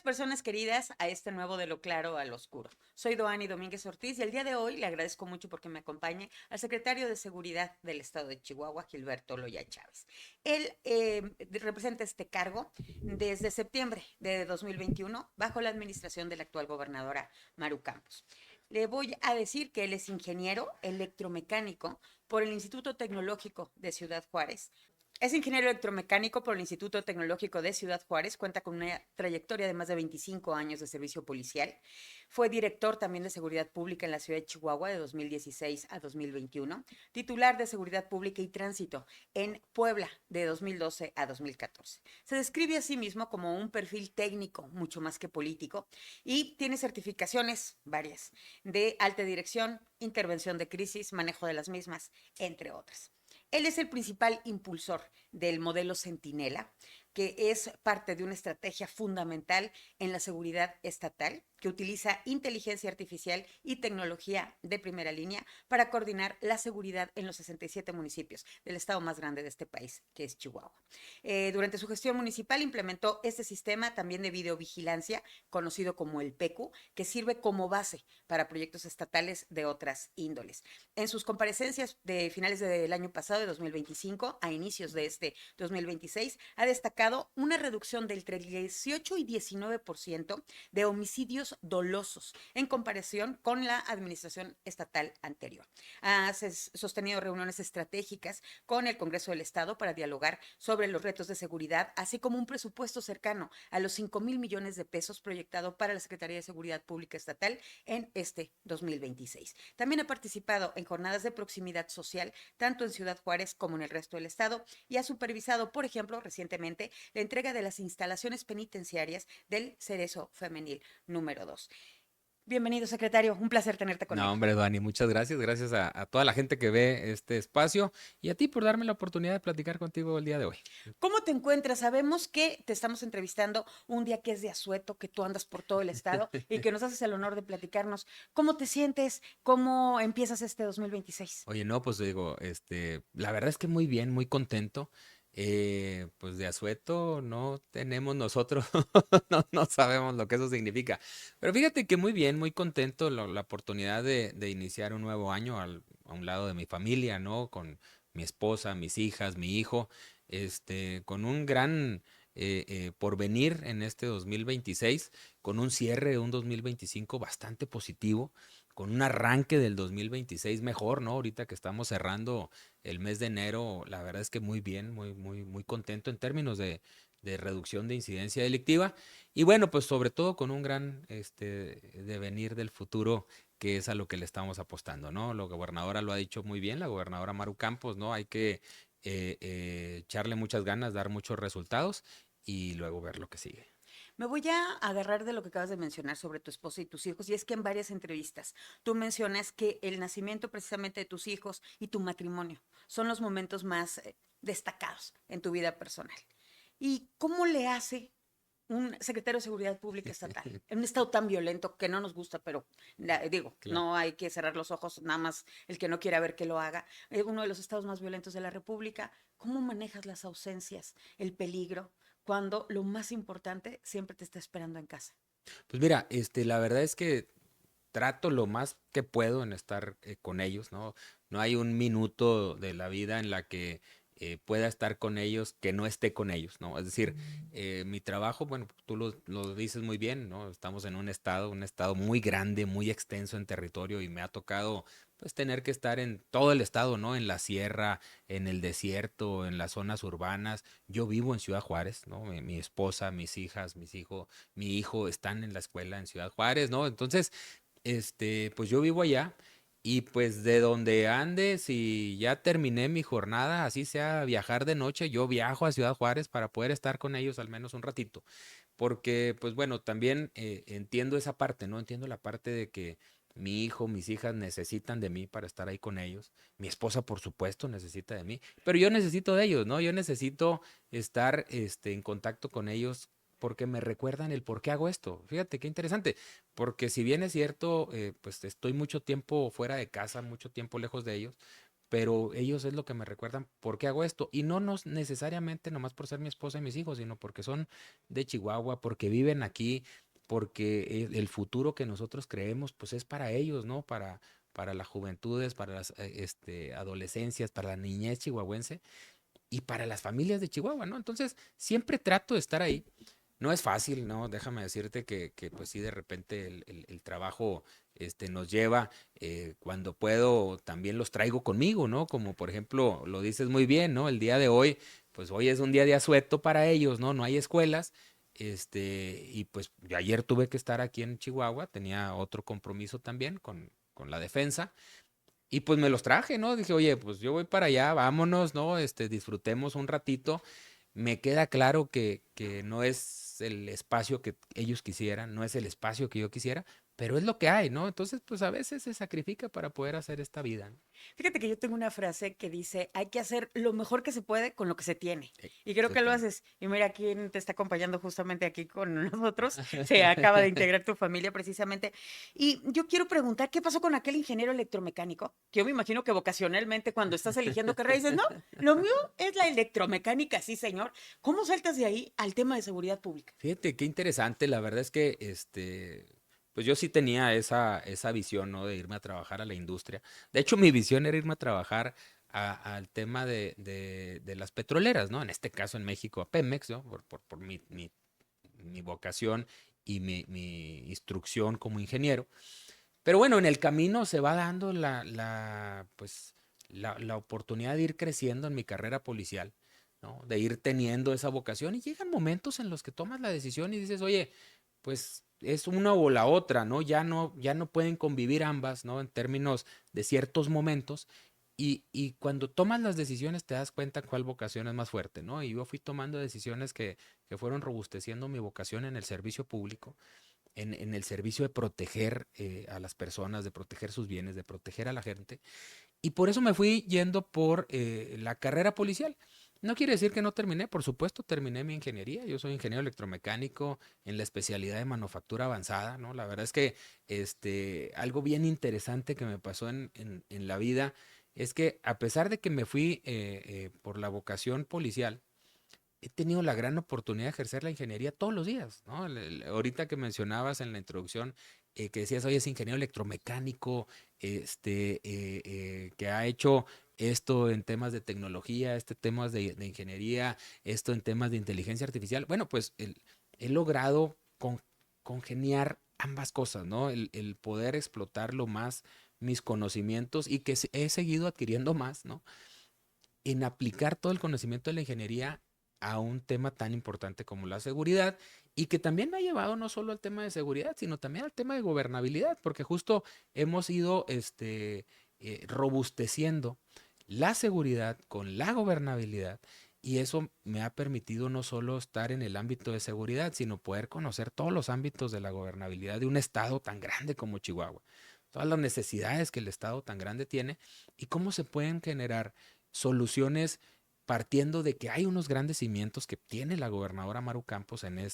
personas queridas a este nuevo De lo Claro al Oscuro. Soy Doani Domínguez Ortiz y el día de hoy le agradezco mucho porque me acompañe al secretario de Seguridad del Estado de Chihuahua, Gilberto Loya Chávez. Él representa este cargo desde septiembre de 2021 bajo la administración de la actual gobernadora Maru Campos. Le voy a decir que él es ingeniero electromecánico por el Instituto Tecnológico de Ciudad Juárez. Es ingeniero electromecánico por el Instituto Tecnológico de Ciudad Juárez, cuenta con una trayectoria de más de 25 años de servicio policial. Fue director también de Seguridad Pública en la ciudad de Chihuahua de 2016 a 2021, titular de Seguridad Pública y Tránsito en Puebla de 2012 a 2014. Se describe a sí mismo como un perfil técnico, mucho más que político, y tiene certificaciones varias de alta dirección, intervención de crisis, manejo de las mismas, entre otras. Él es el principal impulsor del modelo Centinela, que es parte de una estrategia fundamental en la seguridad estatal, que utiliza inteligencia artificial y tecnología de primera línea para coordinar la seguridad en los 67 municipios del estado más grande de este país, que es Chihuahua. Durante su gestión municipal implementó este sistema también de videovigilancia, conocido como el PECU, que sirve como base para proyectos estatales de otras índoles. En sus comparecencias de finales del año pasado, de 2025, a inicios de este 2026, ha destacado una reducción del entre 18 y 19% de homicidios dolosos en comparación con la administración estatal anterior. Ha sostenido reuniones estratégicas con el Congreso del Estado para dialogar sobre los retos de seguridad, así como un presupuesto cercano a los 5,000 millones de pesos proyectado para la Secretaría de Seguridad Pública Estatal en este 2026. También ha participado en jornadas de proximidad social, tanto en Ciudad Juárez como en el resto del estado, y ha supervisado, por ejemplo, recientemente, la entrega de las instalaciones penitenciarias del Cerezo Femenil número 2. Bienvenido, secretario. Un placer tenerte No, conmigo. hombre, Dani, muchas gracias. Gracias a toda la gente que ve este espacio y a ti por darme la oportunidad de platicar contigo el día de hoy. ¿Cómo te encuentras? Sabemos que te estamos entrevistando un día que es de asueto, que tú andas por todo el estado y que nos haces el honor de platicarnos. ¿Cómo te sientes? ¿Cómo empiezas este 2026? Oye, no, pues digo, la verdad es que muy bien, muy contento. Pues de asueto no tenemos nosotros, no sabemos lo que eso significa. Pero fíjate que muy bien, muy contento la oportunidad de iniciar un nuevo año a un lado de mi familia, ¿no? Con mi esposa, mis hijas, mi hijo, con un gran porvenir en este 2026, con un cierre de un 2025 bastante positivo, con un arranque del 2026 mejor, ¿no? Ahorita que estamos cerrando el mes de enero, la verdad es que muy bien, muy contento en términos de reducción de incidencia delictiva. Y bueno, pues sobre todo con un gran devenir del futuro, que es a lo que le estamos apostando, ¿no? La gobernadora lo ha dicho muy bien, la gobernadora Maru Campos, ¿no? Hay que echarle muchas ganas, dar muchos resultados y luego ver lo que sigue. Me voy a agarrar de lo que acabas de mencionar sobre tu esposa y tus hijos, y es que en varias entrevistas tú mencionas que el nacimiento precisamente de tus hijos y tu matrimonio son los momentos más destacados en tu vida personal. ¿Y cómo le hace un secretario de Seguridad Pública estatal en un estado tan violento que no nos gusta, pero digo, Claro. no hay que cerrar los ojos, nada más el que no quiera ver que lo haga, uno de los estados más violentos de la República? ¿Cómo manejas las ausencias, el peligro, cuando lo más importante siempre te está esperando en casa? Pues mira, la verdad es que trato lo más que puedo en estar con ellos, ¿no? No hay un minuto de la vida en la que pueda estar con ellos que no esté con ellos, ¿no? Es decir, mi trabajo, bueno, tú lo dices muy bien, ¿no? Estamos en un estado muy grande, muy extenso en territorio y me ha tocado pues tener que estar en todo el estado, ¿no? En la sierra, en el desierto, en las zonas urbanas. Yo vivo en Ciudad Juárez, ¿no? Mi esposa, mis hijas, mi hijo están en la escuela en Ciudad Juárez, ¿no? Entonces, pues yo vivo allá y pues de donde ande, si ya terminé mi jornada, así sea viajar de noche, yo viajo a Ciudad Juárez para poder estar con ellos al menos un ratito. Porque, pues bueno, también entiendo esa parte, ¿no? Entiendo la parte de que mi hijo, mis hijas necesitan de mí para estar ahí con ellos. Mi esposa, por supuesto, necesita de mí. Pero yo necesito de ellos, ¿no? Yo necesito estar en contacto con ellos porque me recuerdan el por qué hago esto. Fíjate qué interesante, porque si bien es cierto, pues estoy mucho tiempo fuera de casa, mucho tiempo lejos de ellos, pero ellos es lo que me recuerdan por qué hago esto. Y no necesariamente nomás por ser mi esposa y mis hijos, sino porque son de Chihuahua, porque viven aquí, porque el futuro que nosotros creemos, pues es para ellos, ¿no? Para las juventudes, para las adolescencias, para la niñez chihuahuense y para las familias de Chihuahua, ¿no? Entonces, siempre trato de estar ahí. No es fácil, ¿no? Déjame decirte que pues sí, de repente el trabajo nos lleva, cuando puedo, también los traigo conmigo, ¿no? Como por ejemplo, lo dices muy bien, ¿no? El día de hoy, pues hoy es un día de asueto para ellos, ¿no? No hay escuelas, y pues yo ayer tuve que estar aquí en Chihuahua, tenía otro compromiso también con la defensa, y pues me los traje, ¿no? Dije, oye, pues yo voy para allá, vámonos, ¿no? Disfrutemos un ratito. Me queda claro que no es el espacio que ellos quisieran, no es el espacio que yo quisiera, pero es lo que hay, ¿no? Entonces, pues a veces se sacrifica para poder hacer esta vida, ¿no? Fíjate que yo tengo una frase que dice, hay que hacer lo mejor que se puede con lo que se tiene. Y creo que lo Exactamente. haces. Y mira quién te está acompañando justamente aquí con nosotros. Se acaba de integrar tu familia precisamente. Y yo quiero preguntar, ¿qué pasó con aquel ingeniero electromecánico? Que yo me imagino que vocacionalmente cuando estás eligiendo carrera dices, no, lo mío es la electromecánica, sí, señor. ¿Cómo saltas de ahí al tema de seguridad pública? Fíjate, qué interesante. La verdad es que pues yo sí tenía esa visión, ¿no? De irme a trabajar a la industria. De hecho, mi visión era irme a trabajar al tema de las petroleras, ¿no? En este caso en México a Pemex, ¿no? Por mi vocación y mi instrucción como ingeniero. Pero bueno, en el camino se va dando pues, la oportunidad de ir creciendo en mi carrera policial, ¿no? De ir teniendo esa vocación y llegan momentos en los que tomas la decisión y dices, oye, pues es una o la otra, ¿no? Ya no pueden convivir ambas, ¿no? En términos de ciertos momentos. Y cuando tomas las decisiones te das cuenta cuál vocación es más fuerte, ¿no? Y yo fui tomando decisiones que fueron robusteciendo mi vocación en el servicio público, en el servicio de proteger, a las personas, de proteger sus bienes, de proteger a la gente. Y por eso me fui yendo por, la carrera policial. No quiere decir que no terminé, por supuesto, terminé mi ingeniería. Yo soy ingeniero electromecánico en la especialidad de manufactura avanzada, ¿no? La verdad es que algo bien interesante que me pasó en la vida es que a pesar de que me fui, por la vocación policial, he tenido la gran oportunidad de ejercer la ingeniería todos los días, ¿no? Ahorita que mencionabas en la introducción, que decías, oye, es ingeniero electromecánico, que ha hecho esto en temas de tecnología, temas de ingeniería, esto en temas de inteligencia artificial. Bueno, pues he logrado congeniar ambas cosas, ¿no? El poder explotar lo más mis conocimientos y que he seguido adquiriendo más, ¿no? En aplicar todo el conocimiento de la ingeniería a un tema tan importante como la seguridad, y que también me ha llevado no solo al tema de seguridad, sino también al tema de gobernabilidad, porque justo hemos ido, robusteciendo la seguridad con la gobernabilidad, y eso me ha permitido no solo estar en el ámbito de seguridad, sino poder conocer todos los ámbitos de la gobernabilidad de un estado tan grande como Chihuahua, todas las necesidades que el estado tan grande tiene y cómo se pueden generar soluciones partiendo de que hay unos grandes cimientos que tiene la gobernadora Maru Campos en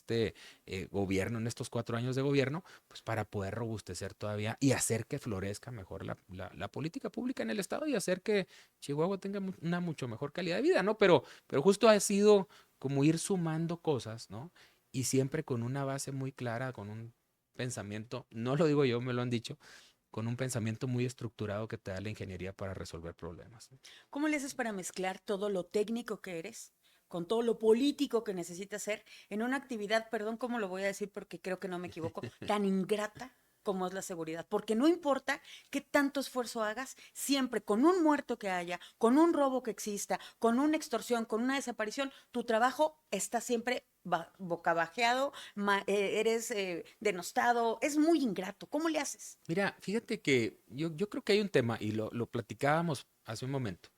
gobierno, en estos 4 años de gobierno, pues para poder robustecer todavía y hacer que florezca mejor la política pública en el estado y hacer que Chihuahua tenga una mucho mejor calidad de vida, ¿no? Pero justo ha sido como ir sumando cosas, ¿no? Y siempre con una base muy clara, con un pensamiento, no lo digo yo, me lo han dicho, con un pensamiento muy estructurado que te da la ingeniería para resolver problemas, ¿no? ¿Cómo le haces para mezclar todo lo técnico que eres con todo lo político que necesitas ser en una actividad, perdón, cómo lo voy a decir porque creo que no me equivoco, tan ingrata como es la seguridad? Porque no importa qué tanto esfuerzo hagas, siempre con un muerto que haya, con un robo que exista, con una extorsión, con una desaparición, tu trabajo está siempre bocabajeado, eres denostado, es muy ingrato. ¿Cómo le haces? Mira, fíjate que yo creo que hay un tema, y lo platicábamos hace un momento,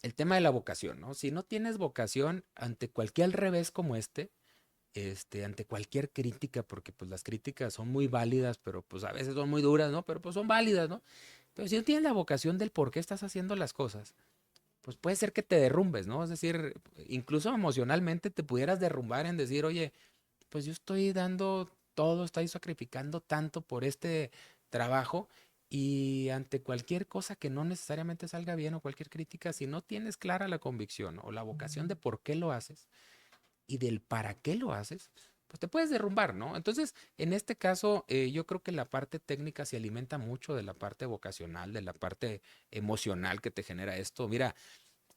el tema de la vocación, ¿no? Si no tienes vocación ante cualquier revés como ante cualquier crítica, porque pues las críticas son muy válidas, pero pues a veces son muy duras, ¿no? Pero pues son válidas, ¿no? Pero si no tienes la vocación del por qué estás haciendo las cosas, pues puede ser que te derrumbes, ¿no? Es decir, incluso emocionalmente te pudieras derrumbar en decir, oye, pues yo estoy dando todo, estoy sacrificando tanto por este trabajo, Y ante cualquier cosa que no necesariamente salga bien o cualquier crítica, si no tienes clara la convicción o la vocación de por qué lo haces y del para qué lo haces, pues te puedes derrumbar, ¿no? Entonces, en este caso, yo creo que la parte técnica se alimenta mucho de la parte vocacional, de la parte emocional que te genera esto. Mira,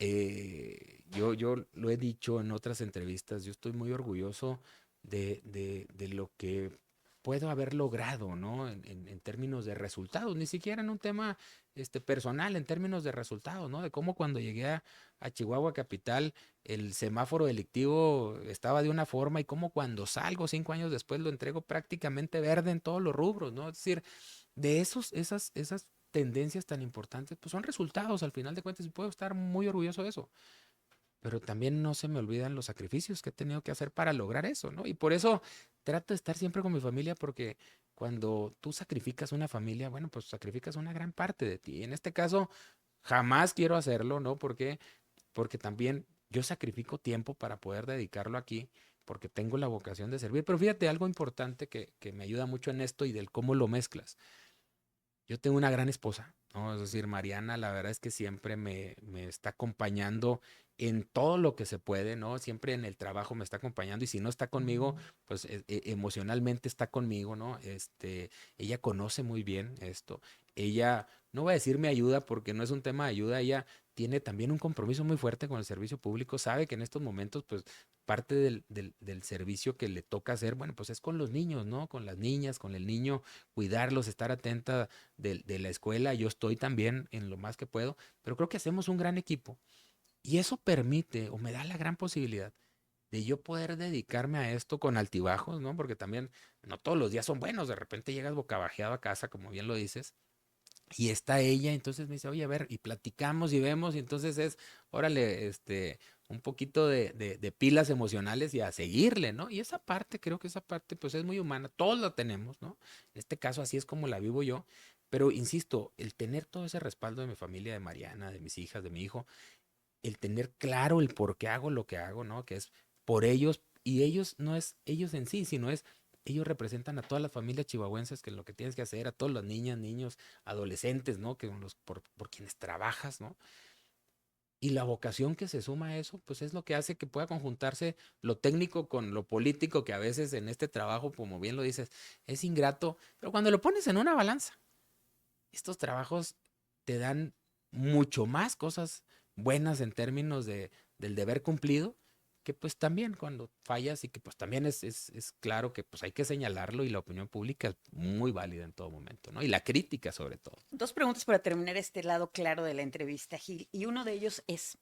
yo lo he dicho en otras entrevistas, yo estoy muy orgulloso de lo que puedo haber logrado, ¿no? En términos de resultados, ni siquiera en un tema personal, en términos de resultados, ¿no? De cómo cuando llegué a Chihuahua Capital, el semáforo delictivo estaba de una forma y cómo cuando salgo 5 años después lo entrego prácticamente verde en todos los rubros, ¿no? Es decir, de esas tendencias tan importantes, pues son resultados al final de cuentas y puedo estar muy orgulloso de eso. Pero también no se me olvidan los sacrificios que he tenido que hacer para lograr eso, ¿no? Y por eso trato de estar siempre con mi familia porque cuando tú sacrificas una familia, bueno, pues sacrificas una gran parte de ti. En este caso, jamás quiero hacerlo, ¿no? Porque también yo sacrifico tiempo para poder dedicarlo aquí, porque tengo la vocación de servir. Pero fíjate, algo importante que me ayuda mucho en esto y del cómo lo mezclas. Yo tengo una gran esposa, ¿no? Es decir, Mariana, la verdad es que siempre me está acompañando en todo lo que se puede, ¿no? Siempre en el trabajo me está acompañando y si no está conmigo, pues emocionalmente está conmigo, ¿no? Ella conoce muy bien esto. Ella, no voy a decir me ayuda porque no es un tema de ayuda, ella tiene también un compromiso muy fuerte con el servicio público, sabe que en estos momentos, pues parte del servicio que le toca hacer, bueno, pues es con los niños, ¿no? Con las niñas, con el niño, cuidarlos, estar atenta de la escuela, yo estoy también en lo más que puedo, pero creo que hacemos un gran equipo y eso permite o me da la gran posibilidad de yo poder dedicarme a esto con altibajos, ¿no? Porque también no todos los días son buenos, de repente llegas bocabajeado a casa, como bien lo dices, y está ella, entonces me dice, oye, a ver, y platicamos y vemos, y entonces es, órale, un poquito de pilas emocionales y a seguirle, ¿no? Y esa parte, creo que esa parte, pues es muy humana, todos la tenemos, ¿no? En este caso, así es como la vivo yo, pero insisto, el tener todo ese respaldo de mi familia, de Mariana, de mis hijas, de mi hijo, el tener claro el por qué hago lo que hago, ¿no? Que es por ellos, y ellos no es ellos en sí, sino es ellos representan a todas las familias chihuahuenses que lo que tienes que hacer, a todas las niñas, niños, adolescentes, ¿no? Que por quienes trabajas, ¿no? Y la vocación que se suma a eso, pues es lo que hace que pueda conjuntarse lo técnico con lo político, que a veces en este trabajo, como bien lo dices, es ingrato, pero cuando lo pones en una balanza, estos trabajos te dan mucho más cosas buenas en términos del deber cumplido, que pues también cuando fallas y que pues también es claro que pues hay que señalarlo y la opinión pública es muy válida en todo momento, ¿no? Y la crítica sobre todo. Dos preguntas para terminar este lado claro de la entrevista, Gil. Y uno de ellos es,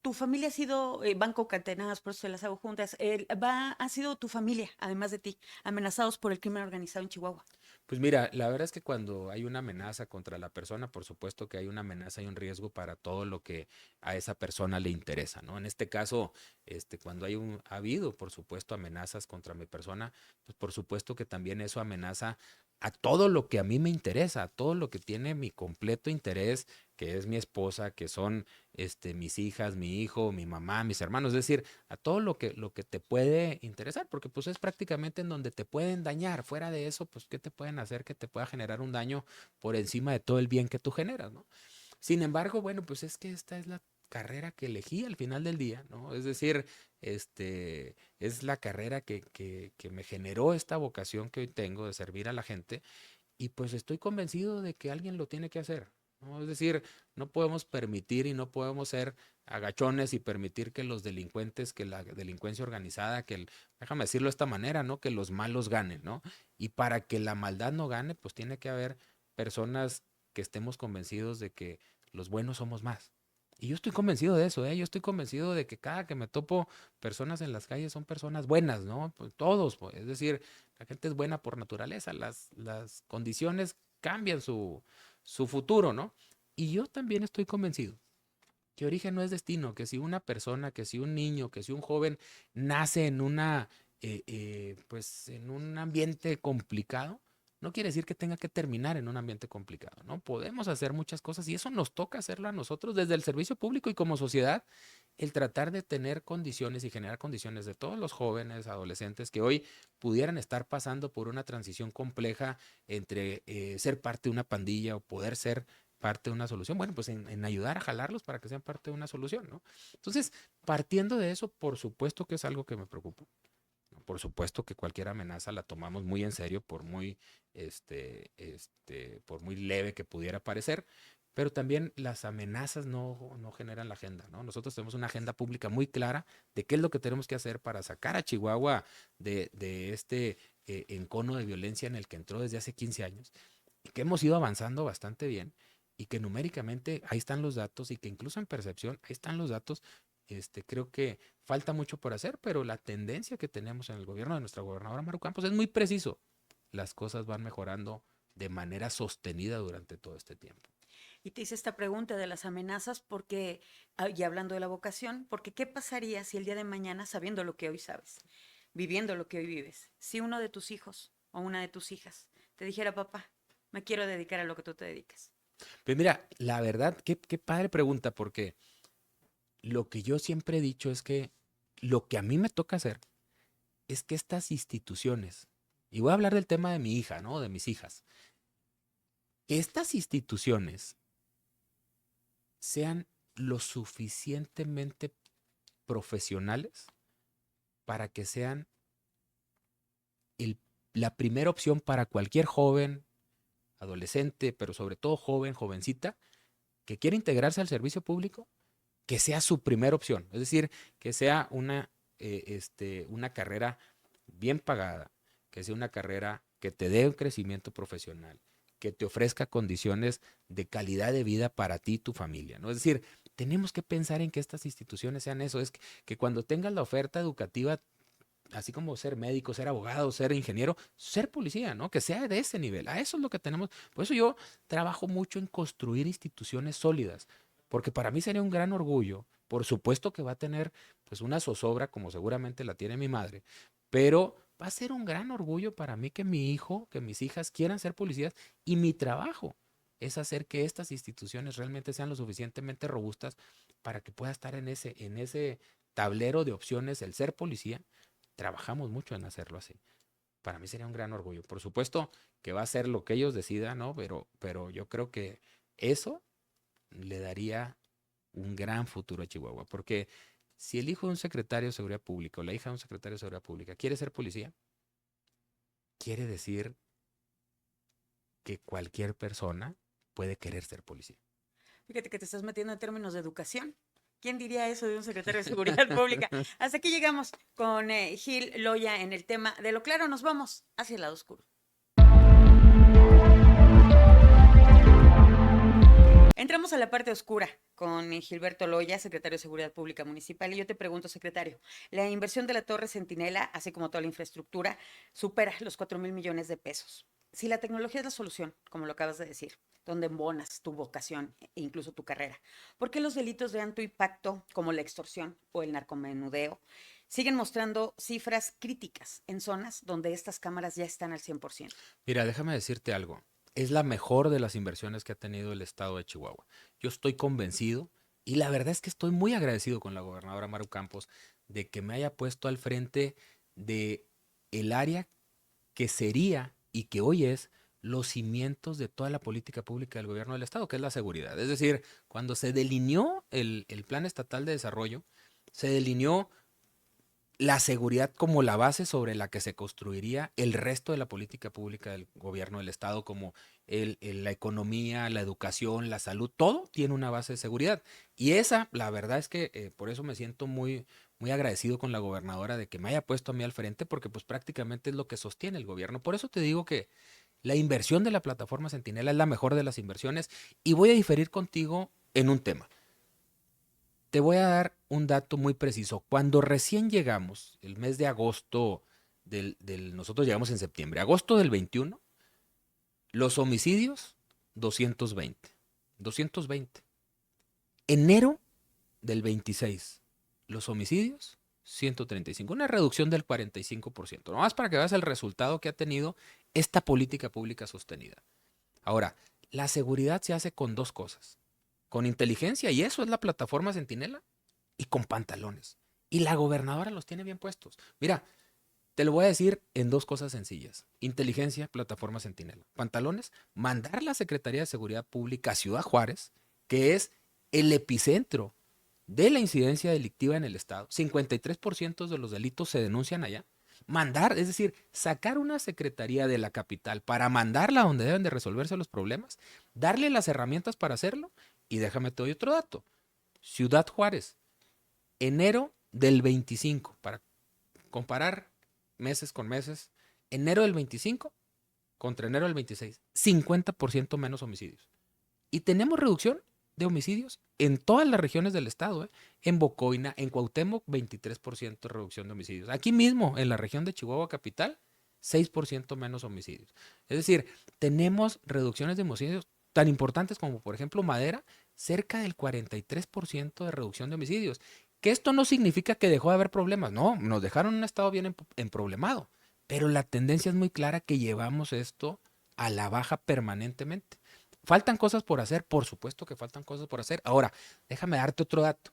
tu familia ha sido, van concatenadas, por eso se las hago juntas, ha sido tu familia, además de ti, amenazados por el crimen organizado en Chihuahua. Pues mira, la verdad es que cuando hay una amenaza contra la persona, por supuesto que hay una amenaza y un riesgo para todo lo que a esa persona le interesa, ¿no? En este caso, cuando ha habido, por supuesto, amenazas contra mi persona, pues por supuesto que también eso amenaza a todo lo que a mí me interesa, a todo lo que tiene mi completo interés, que es mi esposa, que son, mis hijas, mi hijo, mi mamá, mis hermanos, es decir, a todo lo que te puede interesar, porque pues es prácticamente en donde te pueden dañar. Fuera de eso, pues, ¿qué te pueden hacer que te pueda generar un daño por encima de todo el bien que tú generas, ¿no? Sin embargo, bueno, pues es que esta es la carrera que elegí al final del día, ¿no? Es decir, es la carrera que me generó esta vocación que hoy tengo de servir a la gente y pues estoy convencido de que alguien lo tiene que hacer, ¿no? Es decir, no podemos permitir y no podemos ser agachones y permitir que los delincuentes, que la delincuencia organizada, déjame decirlo de esta manera, ¿no? Que los malos ganen, ¿no? Y para que la maldad no gane, pues tiene que haber personas que estemos convencidos de que los buenos somos más. Y yo estoy convencido de eso, ¿eh? Yo estoy convencido de que cada que me topo personas en las calles son personas buenas, ¿no? Pues todos, pues, es decir, la gente es buena por naturaleza, las condiciones cambian su futuro, ¿no? Y yo también estoy convencido que origen no es destino, que si una persona, que si un niño, que si un joven nace en pues en un ambiente complicado, no quiere decir que tenga que terminar en un ambiente complicado, ¿no? Podemos hacer muchas cosas y eso nos toca hacerlo a nosotros desde el servicio público y como sociedad, el tratar de tener condiciones y generar condiciones de todos los jóvenes, adolescentes que hoy pudieran estar pasando por una transición compleja entre ser parte de una pandilla o poder ser parte de una solución, bueno, pues en ayudar a jalarlos para que sean parte de una solución, ¿no? Entonces, partiendo de eso, por supuesto que es algo que me preocupa. Por supuesto que cualquier amenaza la tomamos muy en serio, por muy leve que pudiera parecer, pero también las amenazas no generan la agenda, ¿no? Nosotros tenemos una agenda pública muy clara de qué es lo que tenemos que hacer para sacar a Chihuahua de este encono de violencia en el que entró desde hace 15 años y que hemos ido avanzando bastante bien y que numéricamente ahí están los datos y que incluso en percepción ahí están los datos. Creo que falta mucho por hacer, pero la tendencia que tenemos en el gobierno de nuestra gobernadora Maru Campos es muy preciso. Las cosas van mejorando de manera sostenida durante todo este tiempo. Y te hice esta pregunta de las amenazas porque, y hablando de la vocación, porque ¿qué pasaría si el día de mañana, sabiendo lo que hoy sabes, viviendo lo que hoy vives, si uno de tus hijos o una de tus hijas te dijera, papá, me quiero dedicar a lo que tú te dedicas? Pues mira, la verdad, qué padre pregunta, porque lo que yo siempre he dicho es que lo que a mí me toca hacer es que estas instituciones, y voy a hablar del tema de mi hija, ¿no? De mis hijas, que estas instituciones sean lo suficientemente profesionales para que sean el, la primera opción para cualquier joven, adolescente, pero sobre todo joven, jovencita, que quiere integrarse al servicio público, que sea su primera opción. Es decir, que sea una carrera bien pagada, que sea una carrera que te dé un crecimiento profesional, que te ofrezca condiciones de calidad de vida para ti y tu familia, ¿no? Es decir, tenemos que pensar en que estas instituciones sean eso, es que cuando tengas la oferta educativa, así como ser médico, ser abogado, ser ingeniero, ser policía, ¿no? Que sea de ese nivel. A eso es lo que tenemos. Por eso yo trabajo mucho en construir instituciones sólidas, porque para mí sería un gran orgullo. Por supuesto que va a tener pues una zozobra como seguramente la tiene mi madre, pero va a ser un gran orgullo para mí que mi hijo, que mis hijas quieran ser policías y mi trabajo es hacer que estas instituciones realmente sean lo suficientemente robustas para que pueda estar en ese tablero de opciones el ser policía. Trabajamos mucho en hacerlo así. Para mí sería un gran orgullo. Por supuesto que va a ser lo que ellos decidan, ¿no? Pero yo creo que eso le daría un gran futuro a Chihuahua. Porque si el hijo de un secretario de Seguridad Pública o la hija de un secretario de Seguridad Pública quiere ser policía, quiere decir que cualquier persona puede querer ser policía. Fíjate que te estás metiendo en términos de educación. ¿Quién diría eso de un secretario de Seguridad Pública? Hasta aquí llegamos con Gil Loya en el tema de lo claro. Nos vamos hacia el lado oscuro. Entramos a la parte oscura con Gilberto Loya, secretario de Seguridad Pública Municipal. Y yo te pregunto, secretario, la inversión de la Torre Centinela, así como toda la infraestructura, supera los 4,000 millones de pesos. Si la tecnología es la solución, como lo acabas de decir, donde embonas tu vocación e incluso tu carrera, ¿por qué los delitos de alto impacto, como la extorsión o el narcomenudeo, siguen mostrando cifras críticas en zonas donde estas cámaras ya están al 100%? Mira, déjame decirte algo. Es la mejor de las inversiones que ha tenido el estado de Chihuahua. Yo estoy convencido y la verdad es que estoy muy agradecido con la gobernadora Maru Campos de que me haya puesto al frente de el área que sería y que hoy es los cimientos de toda la política pública del gobierno del estado, que es la seguridad. Es decir, cuando se delineó el Plan Estatal de Desarrollo, se delineó la seguridad como la base sobre la que se construiría el resto de la política pública del gobierno del estado, como la economía, la educación, la salud, todo tiene una base de seguridad. Y esa, la verdad es que por eso me siento muy agradecido con la gobernadora de que me haya puesto a mí al frente, porque pues prácticamente es lo que sostiene el gobierno. Por eso te digo que la inversión de la plataforma Centinela es la mejor de las inversiones y voy a diferir contigo en un tema. Te voy a dar un dato muy preciso. Cuando recién llegamos, el mes de agosto nosotros llegamos en septiembre, agosto del 21, los homicidios 220. 220. Enero del 26, los homicidios 135, una reducción del 45%. Nomás para que veas el resultado que ha tenido esta política pública sostenida. Ahora, la seguridad se hace con dos cosas. Con inteligencia, y eso es la plataforma Centinela, y con pantalones. Y la gobernadora los tiene bien puestos. Mira, te lo voy a decir en dos cosas sencillas. Inteligencia, plataforma Centinela. Pantalones, mandar la Secretaría de Seguridad Pública a Ciudad Juárez, que es el epicentro de la incidencia delictiva en el estado. 53% de los delitos se denuncian allá. Mandar, es decir, sacar una secretaría de la capital para mandarla donde deben de resolverse los problemas, darle las herramientas para hacerlo. Y déjame te doy otro dato. Ciudad Juárez, enero del 25, para comparar meses con meses, enero del 25 contra enero del 26, 50% menos homicidios. Y tenemos reducción de homicidios en todas las regiones del estado, ¿eh? En Bocoina, en Cuauhtémoc, 23% de reducción de homicidios. Aquí mismo, en la región de Chihuahua capital, 6% menos homicidios. Es decir, tenemos reducciones de homicidios tan importantes como, por ejemplo, Madera, cerca del 43% de reducción de homicidios. Que esto no significa que dejó de haber problemas, no, nos dejaron un estado bien emproblemado, pero la tendencia es muy clara que llevamos esto a la baja permanentemente. ¿Faltan cosas por hacer? Por supuesto que faltan cosas por hacer. Ahora, déjame darte otro dato.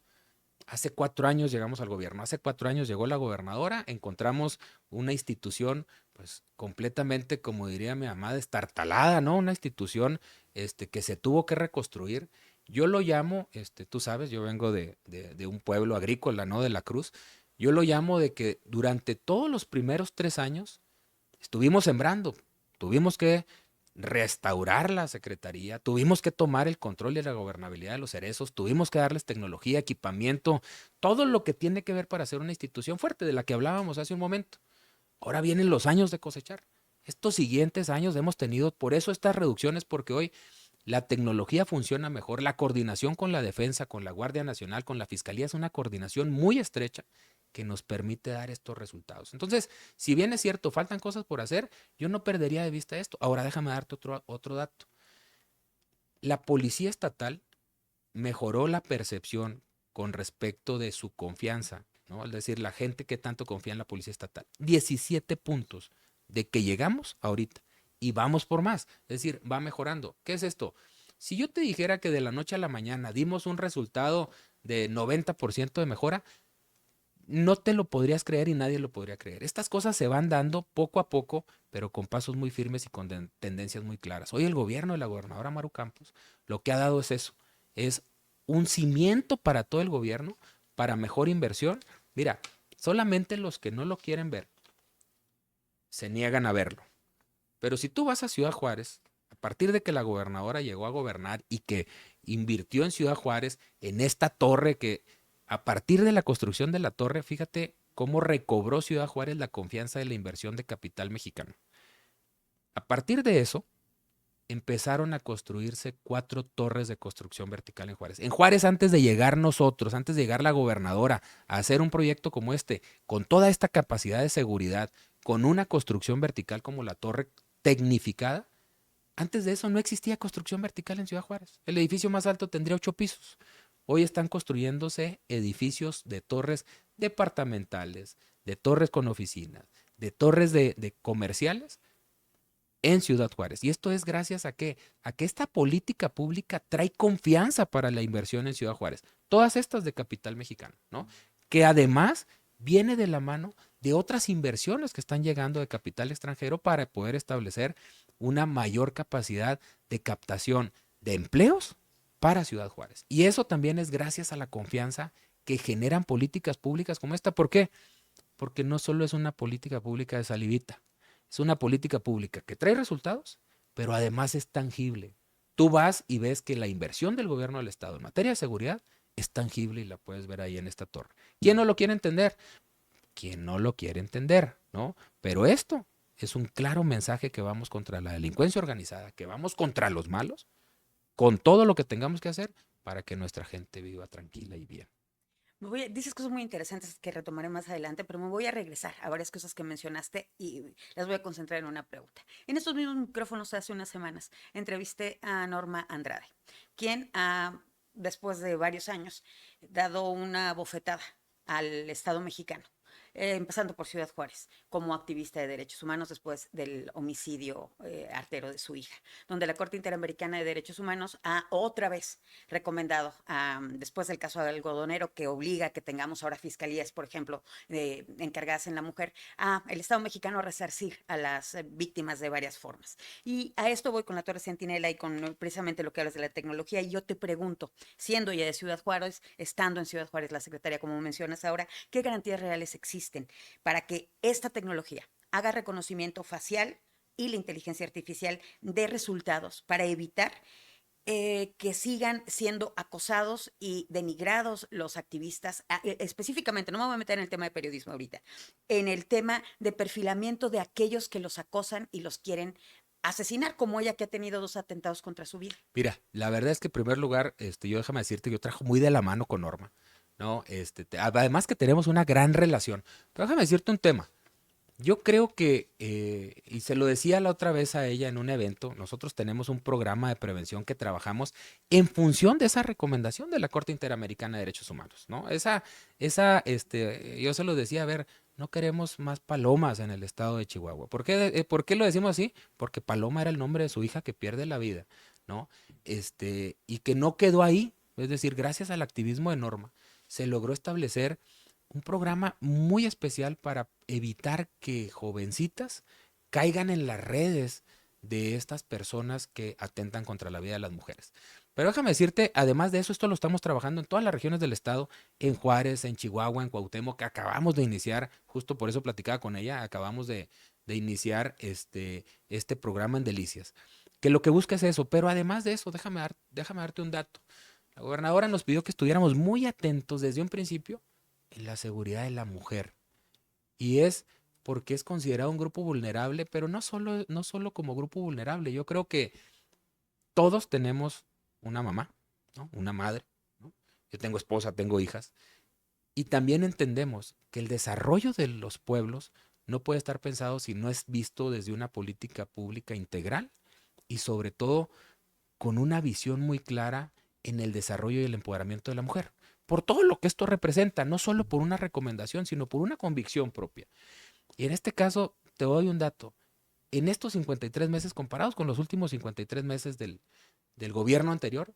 Hace 4 años llegamos al gobierno, hace 4 años llegó la gobernadora, encontramos una institución, pues completamente, como diría mi mamá, destartalada, ¿no? Una institución que se tuvo que reconstruir. Yo lo llamo, tú sabes, yo vengo de un pueblo agrícola, ¿no? De La Cruz. Yo lo llamo de que durante todos los primeros 3 años estuvimos sembrando, tuvimos que restaurar la secretaría, tuvimos que tomar el control de la gobernabilidad de los cerezos, tuvimos que darles tecnología, equipamiento, todo lo que tiene que ver para ser una institución fuerte de la que hablábamos hace un momento. Ahora vienen los años de cosechar. Estos siguientes años hemos tenido, por eso estas reducciones, porque hoy la tecnología funciona mejor, la coordinación con la defensa, con la Guardia Nacional, con la Fiscalía es una coordinación muy estrecha que nos permite dar estos resultados. Entonces, si bien es cierto, faltan cosas por hacer, yo no perdería de vista esto. Ahora déjame darte otro dato. La Policía Estatal mejoró la percepción con respecto de su confianza, ¿no? Es decir, la gente que tanto confía en la Policía Estatal. 17 puntos de que llegamos ahorita y vamos por más. Es decir, va mejorando. ¿Qué es esto? Si yo te dijera que de la noche a la mañana dimos un resultado de 90% de mejora, no te lo podrías creer y nadie lo podría creer. Estas cosas se van dando poco a poco, pero con pasos muy firmes y con tendencias muy claras. Hoy el gobierno de la gobernadora Maru Campos lo que ha dado es eso, es un cimiento para todo el gobierno, para mejor inversión. Mira, solamente los que no lo quieren ver se niegan a verlo. Pero si tú vas a Ciudad Juárez, a partir de que la gobernadora llegó a gobernar y que invirtió en Ciudad Juárez, en esta torre que a partir de la construcción de la torre, fíjate cómo recobró Ciudad Juárez la confianza de la inversión de capital mexicano. A partir de eso, empezaron a construirse 4 torres de construcción vertical en Juárez. En Juárez, antes de llegar nosotros, antes de llegar la gobernadora a hacer un proyecto como este, con toda esta capacidad de seguridad, con una construcción vertical como la torre tecnificada, antes de eso no existía construcción vertical en Ciudad Juárez. El edificio más alto tendría 8 pisos. Hoy están construyéndose edificios de torres departamentales, de torres con oficinas, de torres de comerciales en Ciudad Juárez. Y esto es gracias a qué? A que esta política pública trae confianza para la inversión en Ciudad Juárez. Todas estas de capital mexicano, ¿no? Que además viene de la mano de otras inversiones que están llegando de capital extranjero para poder establecer una mayor capacidad de captación de empleos para Ciudad Juárez. Y eso también es gracias a la confianza que generan políticas públicas como esta. ¿Por qué? Porque no solo es una política pública de salivita, es una política pública que trae resultados, pero además es tangible. Tú vas y ves que la inversión del gobierno del Estado en materia de seguridad es tangible y la puedes ver ahí en esta torre. ¿Quién no lo quiere entender? Quien no lo quiere entender, ¿no? Pero esto es un claro mensaje que vamos contra la delincuencia organizada, que vamos contra los malos, con todo lo que tengamos que hacer para que nuestra gente viva tranquila y bien. Dices cosas muy interesantes que retomaré más adelante, pero me voy a regresar a varias cosas que mencionaste y las voy a concentrar en una pregunta. En estos mismos micrófonos hace unas semanas entrevisté a Norma Andrade, quien ha, después de varios años, dado una bofetada al Estado mexicano, empezando por Ciudad Juárez, como activista de derechos humanos después del homicidio artero de su hija, donde la Corte Interamericana de Derechos Humanos ha otra vez recomendado, después del caso del algodonero, que obliga a que tengamos ahora fiscalías, por ejemplo, encargadas en la mujer, a el Estado mexicano a resarcir a las víctimas de varias formas. Y a esto voy con la Torre Centinela y con precisamente lo que hablas de la tecnología. Y yo te pregunto, siendo ya de Ciudad Juárez, estando en Ciudad Juárez la secretaria, como mencionas ahora, ¿qué garantías reales existen para que esta tecnología haga reconocimiento facial y la inteligencia artificial de resultados para evitar que sigan siendo acosados y denigrados los activistas, específicamente, no me voy a meter en el tema de periodismo ahorita, en el tema de perfilamiento de aquellos que los acosan y los quieren asesinar, como ella que ha tenido 2 atentados contra su vida? Mira, la verdad es que en primer lugar, yo déjame decirte, yo trabajo muy de la mano con Norma, ¿no? Además que tenemos una gran relación. Pero déjame decirte un tema. Yo creo que, y se lo decía la otra vez a ella en un evento, nosotros tenemos un programa de prevención que trabajamos en función de esa recomendación de la Corte Interamericana de Derechos Humanos, ¿no? Yo se lo decía, a ver, no queremos más palomas en el estado de Chihuahua. ¿Por qué lo decimos así? Porque Paloma era el nombre de su hija que pierde la vida, ¿no? Y que no quedó ahí, es decir, gracias al activismo de Norma, se logró establecer un programa muy especial para evitar que jovencitas caigan en las redes de estas personas que atentan contra la vida de las mujeres. Pero déjame decirte, además de eso, esto lo estamos trabajando en todas las regiones del estado, en Juárez, en Chihuahua, en Cuauhtémoc, que acabamos de iniciar, justo por eso platicaba con ella, acabamos de iniciar este programa en Delicias, que lo que busca es eso. Pero además de eso, déjame darte un dato. La gobernadora nos pidió que estuviéramos muy atentos desde un principio en la seguridad de la mujer. Y es porque es considerado un grupo vulnerable, pero no solo como grupo vulnerable. Yo creo que todos tenemos una mamá, ¿no? Una madre, ¿no? Yo tengo esposa, tengo hijas. Y también entendemos que el desarrollo de los pueblos no puede estar pensado si no es visto desde una política pública integral y sobre todo con una visión muy clara en el desarrollo y el empoderamiento de la mujer. Por todo lo que esto representa, no solo por una recomendación, sino por una convicción propia. Y en este caso, te doy un dato. En estos 53 meses, comparados con los últimos 53 meses del gobierno anterior,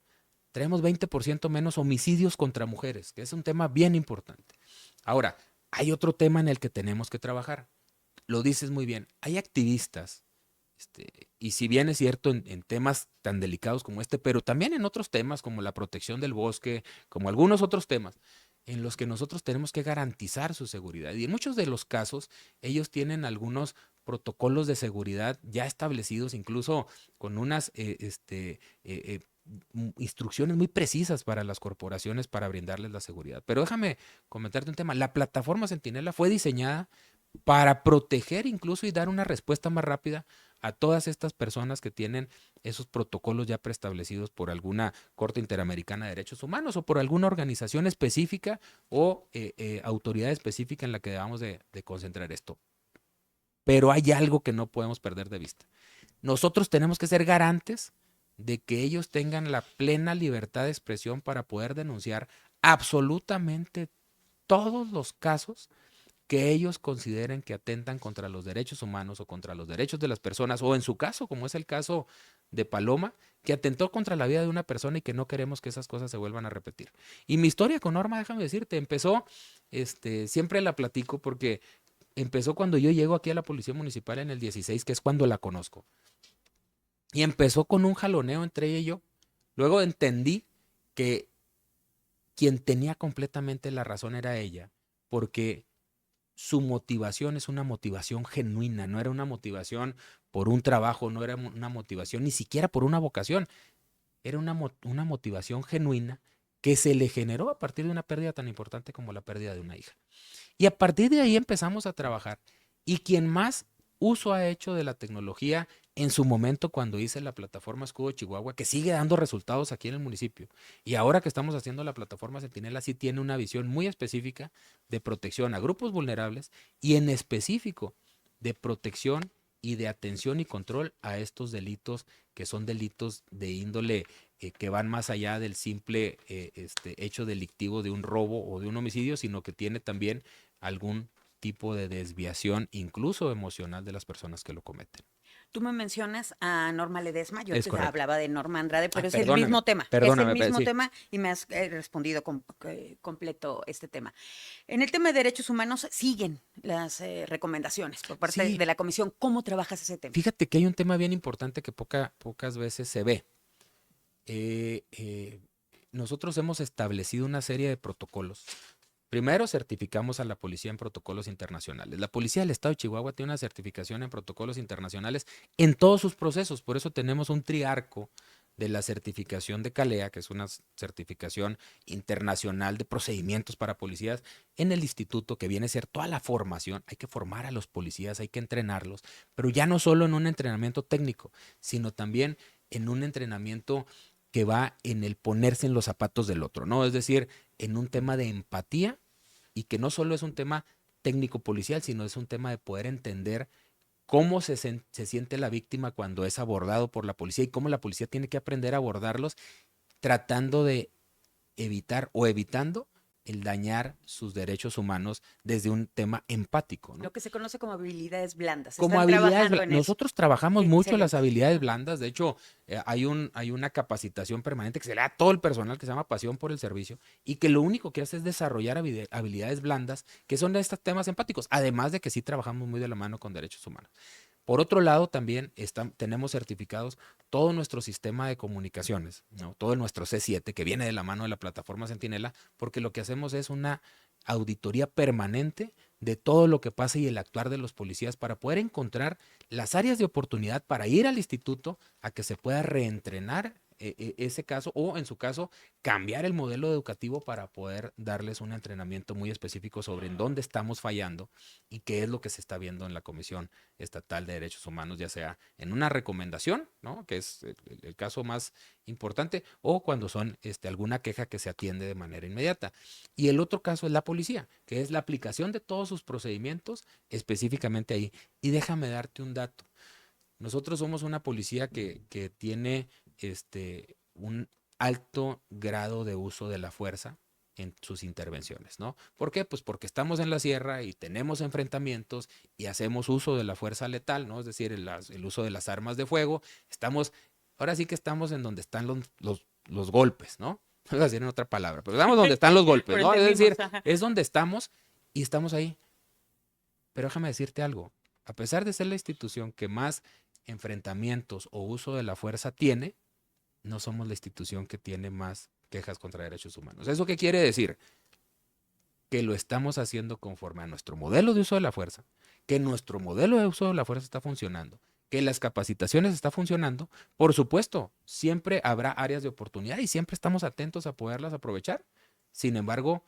tenemos 20% menos homicidios contra mujeres, que es un tema bien importante. Ahora, hay otro tema en el que tenemos que trabajar. Lo dices muy bien. Hay activistas y si bien es cierto en temas tan delicados como este, pero también en otros temas como la protección del bosque, como algunos otros temas, en los que nosotros tenemos que garantizar su seguridad. Y en muchos de los casos, ellos tienen algunos protocolos de seguridad ya establecidos, incluso con unas instrucciones muy precisas para las corporaciones para brindarles la seguridad. Pero déjame comentarte un tema. La plataforma Centinela fue diseñada para proteger incluso y dar una respuesta más rápida a todas estas personas que tienen esos protocolos ya preestablecidos por alguna Corte Interamericana de Derechos Humanos o por alguna organización específica o autoridad específica en la que debamos de concentrar esto. Pero hay algo que no podemos perder de vista. Nosotros tenemos que ser garantes de que ellos tengan la plena libertad de expresión para poder denunciar absolutamente todos los casos que ellos consideren que atentan contra los derechos humanos o contra los derechos de las personas, o en su caso, como es el caso de Paloma, que atentó contra la vida de una persona y que no queremos que esas cosas se vuelvan a repetir. Y mi historia con Norma, déjame decirte, empezó, siempre la platico porque empezó cuando yo llego aquí a la Policía Municipal en el 16, que es cuando la conozco. Y empezó con un jaloneo entre ella y yo. Luego entendí que quien tenía completamente la razón era ella, porque su motivación es una motivación genuina, no era una motivación por un trabajo, no era una motivación ni siquiera por una vocación, era una motivación genuina que se le generó a partir de una pérdida tan importante como la pérdida de una hija. Y a partir de ahí empezamos a trabajar. Y quien más uso ha hecho de la tecnología en su momento cuando hice la plataforma Escudo Chihuahua, que sigue dando resultados aquí en el municipio. Y ahora que estamos haciendo la plataforma Centinela, sí tiene una visión muy específica de protección a grupos vulnerables y en específico de protección y de atención y control a estos delitos que son delitos de índole que van más allá del simple hecho delictivo de un robo o de un homicidio, sino que tiene también algún tipo de desviación, incluso emocional, de las personas que lo cometen. Tú me mencionas a Norma Ledesma, yo Es te correcto. hablaba de Norma Andrade, Ah, pero perdóname, es el perdóname, mismo sí. tema y me has respondido completo este tema. En el tema de derechos humanos siguen las recomendaciones por parte Sí, de la comisión. ¿Cómo trabajas ese tema? fíjate que hay un tema bien importante que pocas veces se ve. Eh, eh, Nosotros hemos establecido una serie de protocolos. Primero, certificamos a la policía en protocolos internacionales. La policía del estado de Chihuahua tiene una certificación en protocolos internacionales en todos sus procesos. Por eso tenemos un triarco de la certificación de CALEA, que es una certificación internacional de procedimientos para policías, en el instituto, que viene a ser toda la formación. Hay que formar a los policías, hay que entrenarlos, pero ya no solo en un entrenamiento técnico, sino también en un entrenamiento que va en el ponerse en los zapatos del otro, ¿no? Es decir, en un tema de empatía, y que no solo es un tema técnico policial, sino es un tema de poder entender cómo se siente la víctima cuando es abordado por la policía y cómo la policía tiene que aprender a abordarlos, tratando de evitar o evitando el dañar sus derechos humanos desde un tema empático, ¿no? Lo que se conoce como habilidades blandas. Como Están habilidades, trabajando en eso. nosotros trabajamos mucho las Excelente. habilidades Ajá. blandas. De hecho, hay una capacitación permanente que se le da a todo el personal, que se llama Pasión por el Servicio, y que lo único que hace es desarrollar habilidades blandas, que son de estos temas empáticos, además de que sí trabajamos muy de la mano con derechos humanos. Por otro lado, también tenemos certificados todo nuestro sistema de comunicaciones, ¿no? Todo nuestro C7, que viene de la mano de la plataforma Centinela, porque lo que hacemos es una auditoría permanente de todo lo que pasa y el actuar de los policías, para poder encontrar las áreas de oportunidad para ir al instituto a que se pueda reentrenar ese caso, o en su caso cambiar el modelo educativo para poder darles un entrenamiento muy específico sobre en dónde estamos fallando y qué es lo que se está viendo en la Comisión Estatal de Derechos Humanos, ya sea en una recomendación, ¿no? Que es el caso más importante, o cuando son alguna queja que se atiende de manera inmediata. Y el otro caso es la policía, que es la aplicación de todos sus procedimientos específicamente ahí. Y déjame darte un dato. Nosotros somos una policía que tiene un alto grado de uso de la fuerza en sus intervenciones, ¿no? ¿Por qué? Pues porque estamos en la sierra y tenemos enfrentamientos y hacemos uso de la fuerza letal, ¿no? Es decir, el uso de las armas de fuego. Ahora sí que estamos en donde están los golpes, ¿no? No voy a decir en otra palabra, pero estamos donde están los golpes, Pero ¿no? Es entendimos. decir, es donde estamos y estamos ahí. Pero déjame decirte algo. A pesar de ser la institución que más enfrentamientos o uso de la fuerza tiene, no somos la institución que tiene más quejas contra derechos humanos. ¿Eso qué quiere decir? Que lo estamos haciendo conforme a nuestro modelo de uso de la fuerza, que nuestro modelo de uso de la fuerza está funcionando, que las capacitaciones están funcionando. Por supuesto, siempre habrá áreas de oportunidad y siempre estamos atentos a poderlas aprovechar. Sin embargo,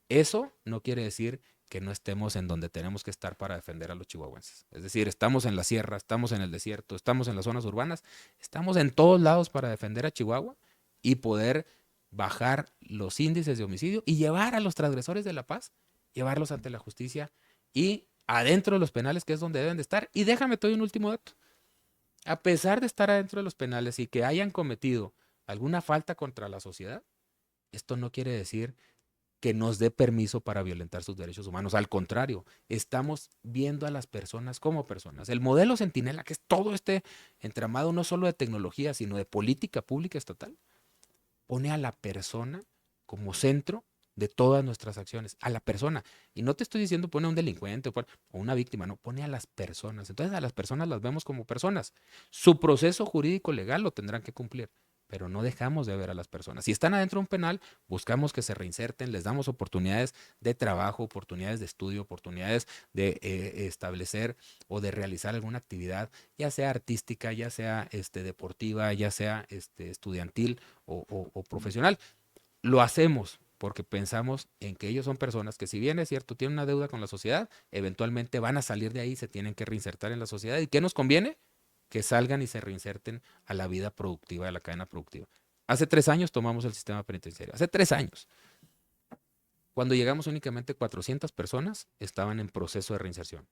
eso no quiere decir que no estemos en donde tenemos que estar para defender a los chihuahuenses. Es decir, estamos en la sierra, estamos en el desierto, estamos en las zonas urbanas, estamos en todos lados para defender a Chihuahua y poder bajar los índices de homicidio y llevar a los transgresores de la paz, llevarlos ante la justicia y adentro de los penales, que es donde deben de estar. Y déjame, te doy un último dato. A pesar de estar adentro de los penales y que hayan cometido alguna falta contra la sociedad, esto no quiere decir que nos dé permiso para violentar sus derechos humanos. Al contrario, estamos viendo a las personas como personas. El modelo Centinela, que es todo este entramado no solo de tecnología, sino de política pública estatal, pone a la persona como centro de todas nuestras acciones, a la persona. Y no te estoy diciendo pone a un delincuente o una víctima, no, pone a las personas. Entonces a las personas las vemos como personas. Su proceso jurídico legal lo tendrán que cumplir, pero no dejamos de ver a las personas. Si están adentro de un penal, buscamos que se reinserten, les damos oportunidades de trabajo, oportunidades de estudio, oportunidades de establecer o de realizar alguna actividad, ya sea artística, ya sea deportiva, ya sea estudiantil o profesional. Lo hacemos porque pensamos en que ellos son personas que, si bien es cierto, tienen una deuda con la sociedad, eventualmente van a salir de ahí y se tienen que reinsertar en la sociedad. ¿Y qué nos conviene? Que salgan y se reinserten a la vida productiva, de la cadena productiva. Hace 3 años tomamos el sistema penitenciario. Hace 3 años. Cuando llegamos, únicamente 400 personas estaban en proceso de reinserción.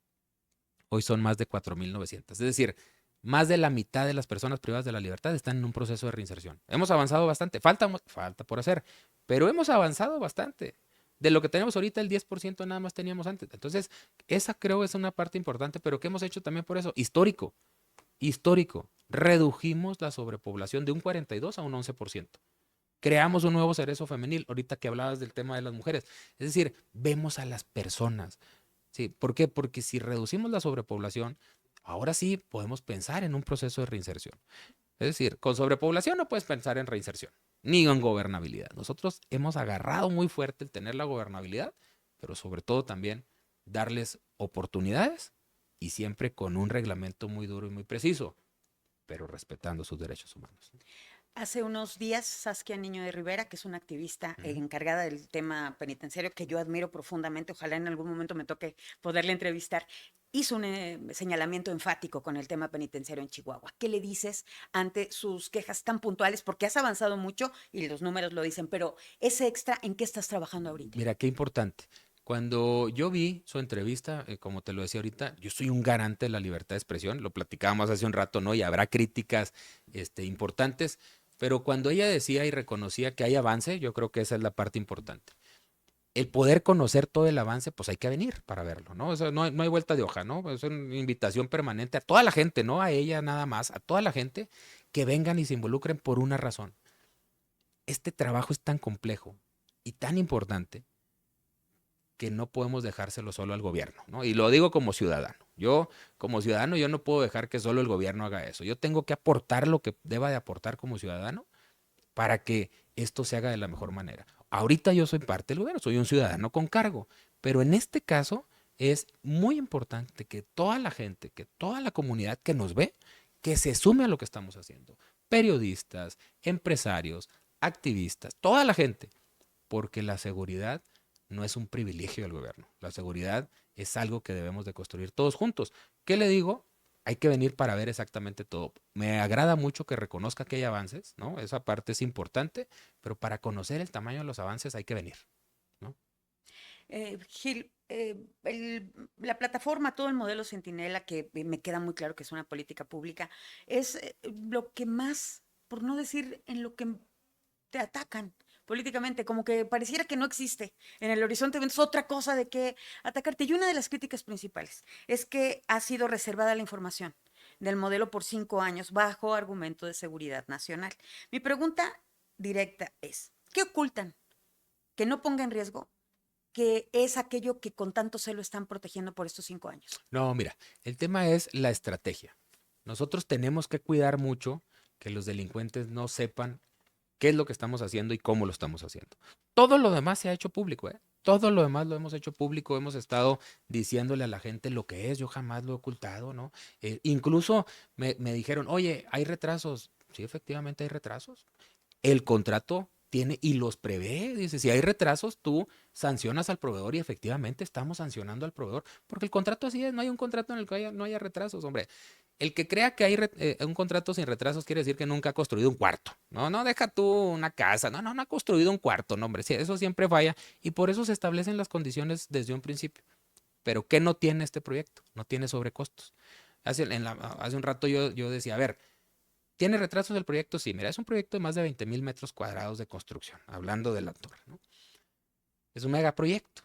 Hoy son más de 4.900. Es decir, más de la mitad de las personas privadas de la libertad están en un proceso de reinserción. Hemos avanzado bastante, falta por hacer, pero hemos avanzado bastante. De lo que tenemos ahorita, el 10% nada más teníamos antes. Entonces, esa creo es una parte importante, pero ¿qué hemos hecho también por eso? Histórico. Redujimos la sobrepoblación de un 42 a un 11%. Creamos un nuevo cerezo femenil, ahorita que hablabas del tema de las mujeres. Es decir, vemos a las personas. ¿Sí? ¿Por qué? Porque si reducimos la sobrepoblación, ahora sí podemos pensar en un proceso de reinserción. Es decir, con sobrepoblación no puedes pensar en reinserción, ni en gobernabilidad. Nosotros hemos agarrado muy fuerte el tener la gobernabilidad, pero sobre todo también darles oportunidades y siempre con un reglamento muy duro y muy preciso, pero respetando sus derechos humanos. Hace unos días, Saskia Niño de Rivera, que es una activista Ujú. encargada del tema penitenciario, que yo admiro profundamente, ojalá en algún momento me toque poderle entrevistar, hizo un señalamiento enfático con el tema penitenciario en Chihuahua. ¿Qué le dices ante sus quejas tan puntuales? Porque has avanzado mucho y los números lo dicen, pero ese extra, ¿en qué estás trabajando ahorita? Mira, qué importante. Cuando yo vi su entrevista, como te lo decía ahorita, yo soy un garante de la libertad de expresión, lo platicábamos hace un rato, ¿no? Y habrá críticas, importantes, pero cuando ella decía y reconocía que hay avance, yo creo que esa es la parte importante. El poder conocer todo el avance, pues hay que venir para verlo, ¿no? O sea, no hay vuelta de hoja, ¿no? Es una invitación permanente a toda la gente, no a ella nada más, a toda la gente que vengan y se involucren por una razón. Este trabajo es tan complejo y tan importante que no podemos dejárselo solo al gobierno, ¿no? Y lo digo como ciudadano. Como ciudadano, yo no puedo dejar que solo el gobierno haga eso. Yo tengo que aportar lo que deba de aportar como ciudadano para que esto se haga de la mejor manera. Ahorita yo soy parte del gobierno, soy un ciudadano con cargo, pero en este caso es muy importante que toda la gente, que toda la comunidad que nos ve, que se sume a lo que estamos haciendo. Periodistas, empresarios, activistas, toda la gente, porque la seguridad no es un privilegio del gobierno. La seguridad es algo que debemos de construir todos juntos. ¿Qué le digo? Hay que venir para ver exactamente todo. Me agrada mucho que reconozca que hay avances, ¿no? Esa parte es importante, pero para conocer el tamaño de los avances hay que venir, ¿no? Gil, la plataforma, todo el modelo Centinela, que me queda muy claro que es una política pública, es lo que más, por no decir en lo que te atacan políticamente, como que pareciera que no existe en el horizonte, es otra cosa de que atacarte. Y una de las críticas principales es que ha sido reservada la información del modelo por 5 años bajo argumento de seguridad nacional. Mi pregunta directa es, ¿qué ocultan que no ponga en riesgo que es aquello que con tanto celo están protegiendo por estos 5 años? No, mira, el tema es la estrategia. Nosotros tenemos que cuidar mucho que los delincuentes no sepan qué es lo que estamos haciendo y cómo lo estamos haciendo. Todo lo demás se ha hecho público, ¿eh? Todo lo demás lo hemos hecho público, hemos estado diciéndole a la gente lo que es, yo jamás lo he ocultado, ¿no? Incluso me dijeron, oye, hay retrasos. Sí, efectivamente hay retrasos. El contrato tiene y los prevé, dice, si hay retrasos, tú sancionas al proveedor y efectivamente estamos sancionando al proveedor, porque el contrato así es, no hay un contrato en el que no haya retrasos, hombre. El que crea que hay un contrato sin retrasos quiere decir que nunca ha construido un cuarto. No, no, deja tú una casa. No ha construido un cuarto, no, hombre. Sí, eso siempre falla y por eso se establecen las condiciones desde un principio. Pero ¿qué no tiene este proyecto? No tiene sobrecostos. Hace un rato yo decía, a ver, ¿tiene retrasos el proyecto? Sí, mira, es un proyecto de más de 20,000 metros cuadrados de construcción, hablando de la torre, ¿no? Es un megaproyecto.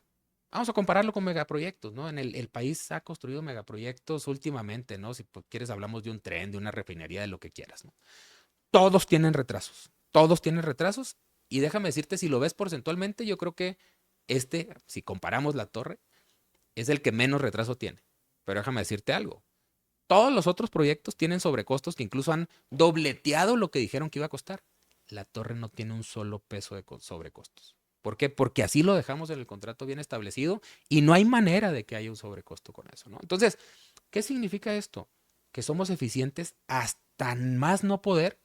Vamos a compararlo con megaproyectos, ¿no? El país ha construido megaproyectos últimamente, ¿no? Si quieres hablamos de un tren, de una refinería, de lo que quieras, ¿no? Todos tienen retrasos y déjame decirte, si lo ves porcentualmente, yo creo que si comparamos la torre, es el que menos retraso tiene. Pero déjame decirte algo, todos los otros proyectos tienen sobrecostos que incluso han dobleteado lo que dijeron que iba a costar. La torre no tiene un solo peso de sobrecostos. ¿Por qué? Porque así lo dejamos en el contrato bien establecido y no hay manera de que haya un sobrecosto con eso, ¿no? Entonces, ¿qué significa esto? Que somos eficientes hasta más no poder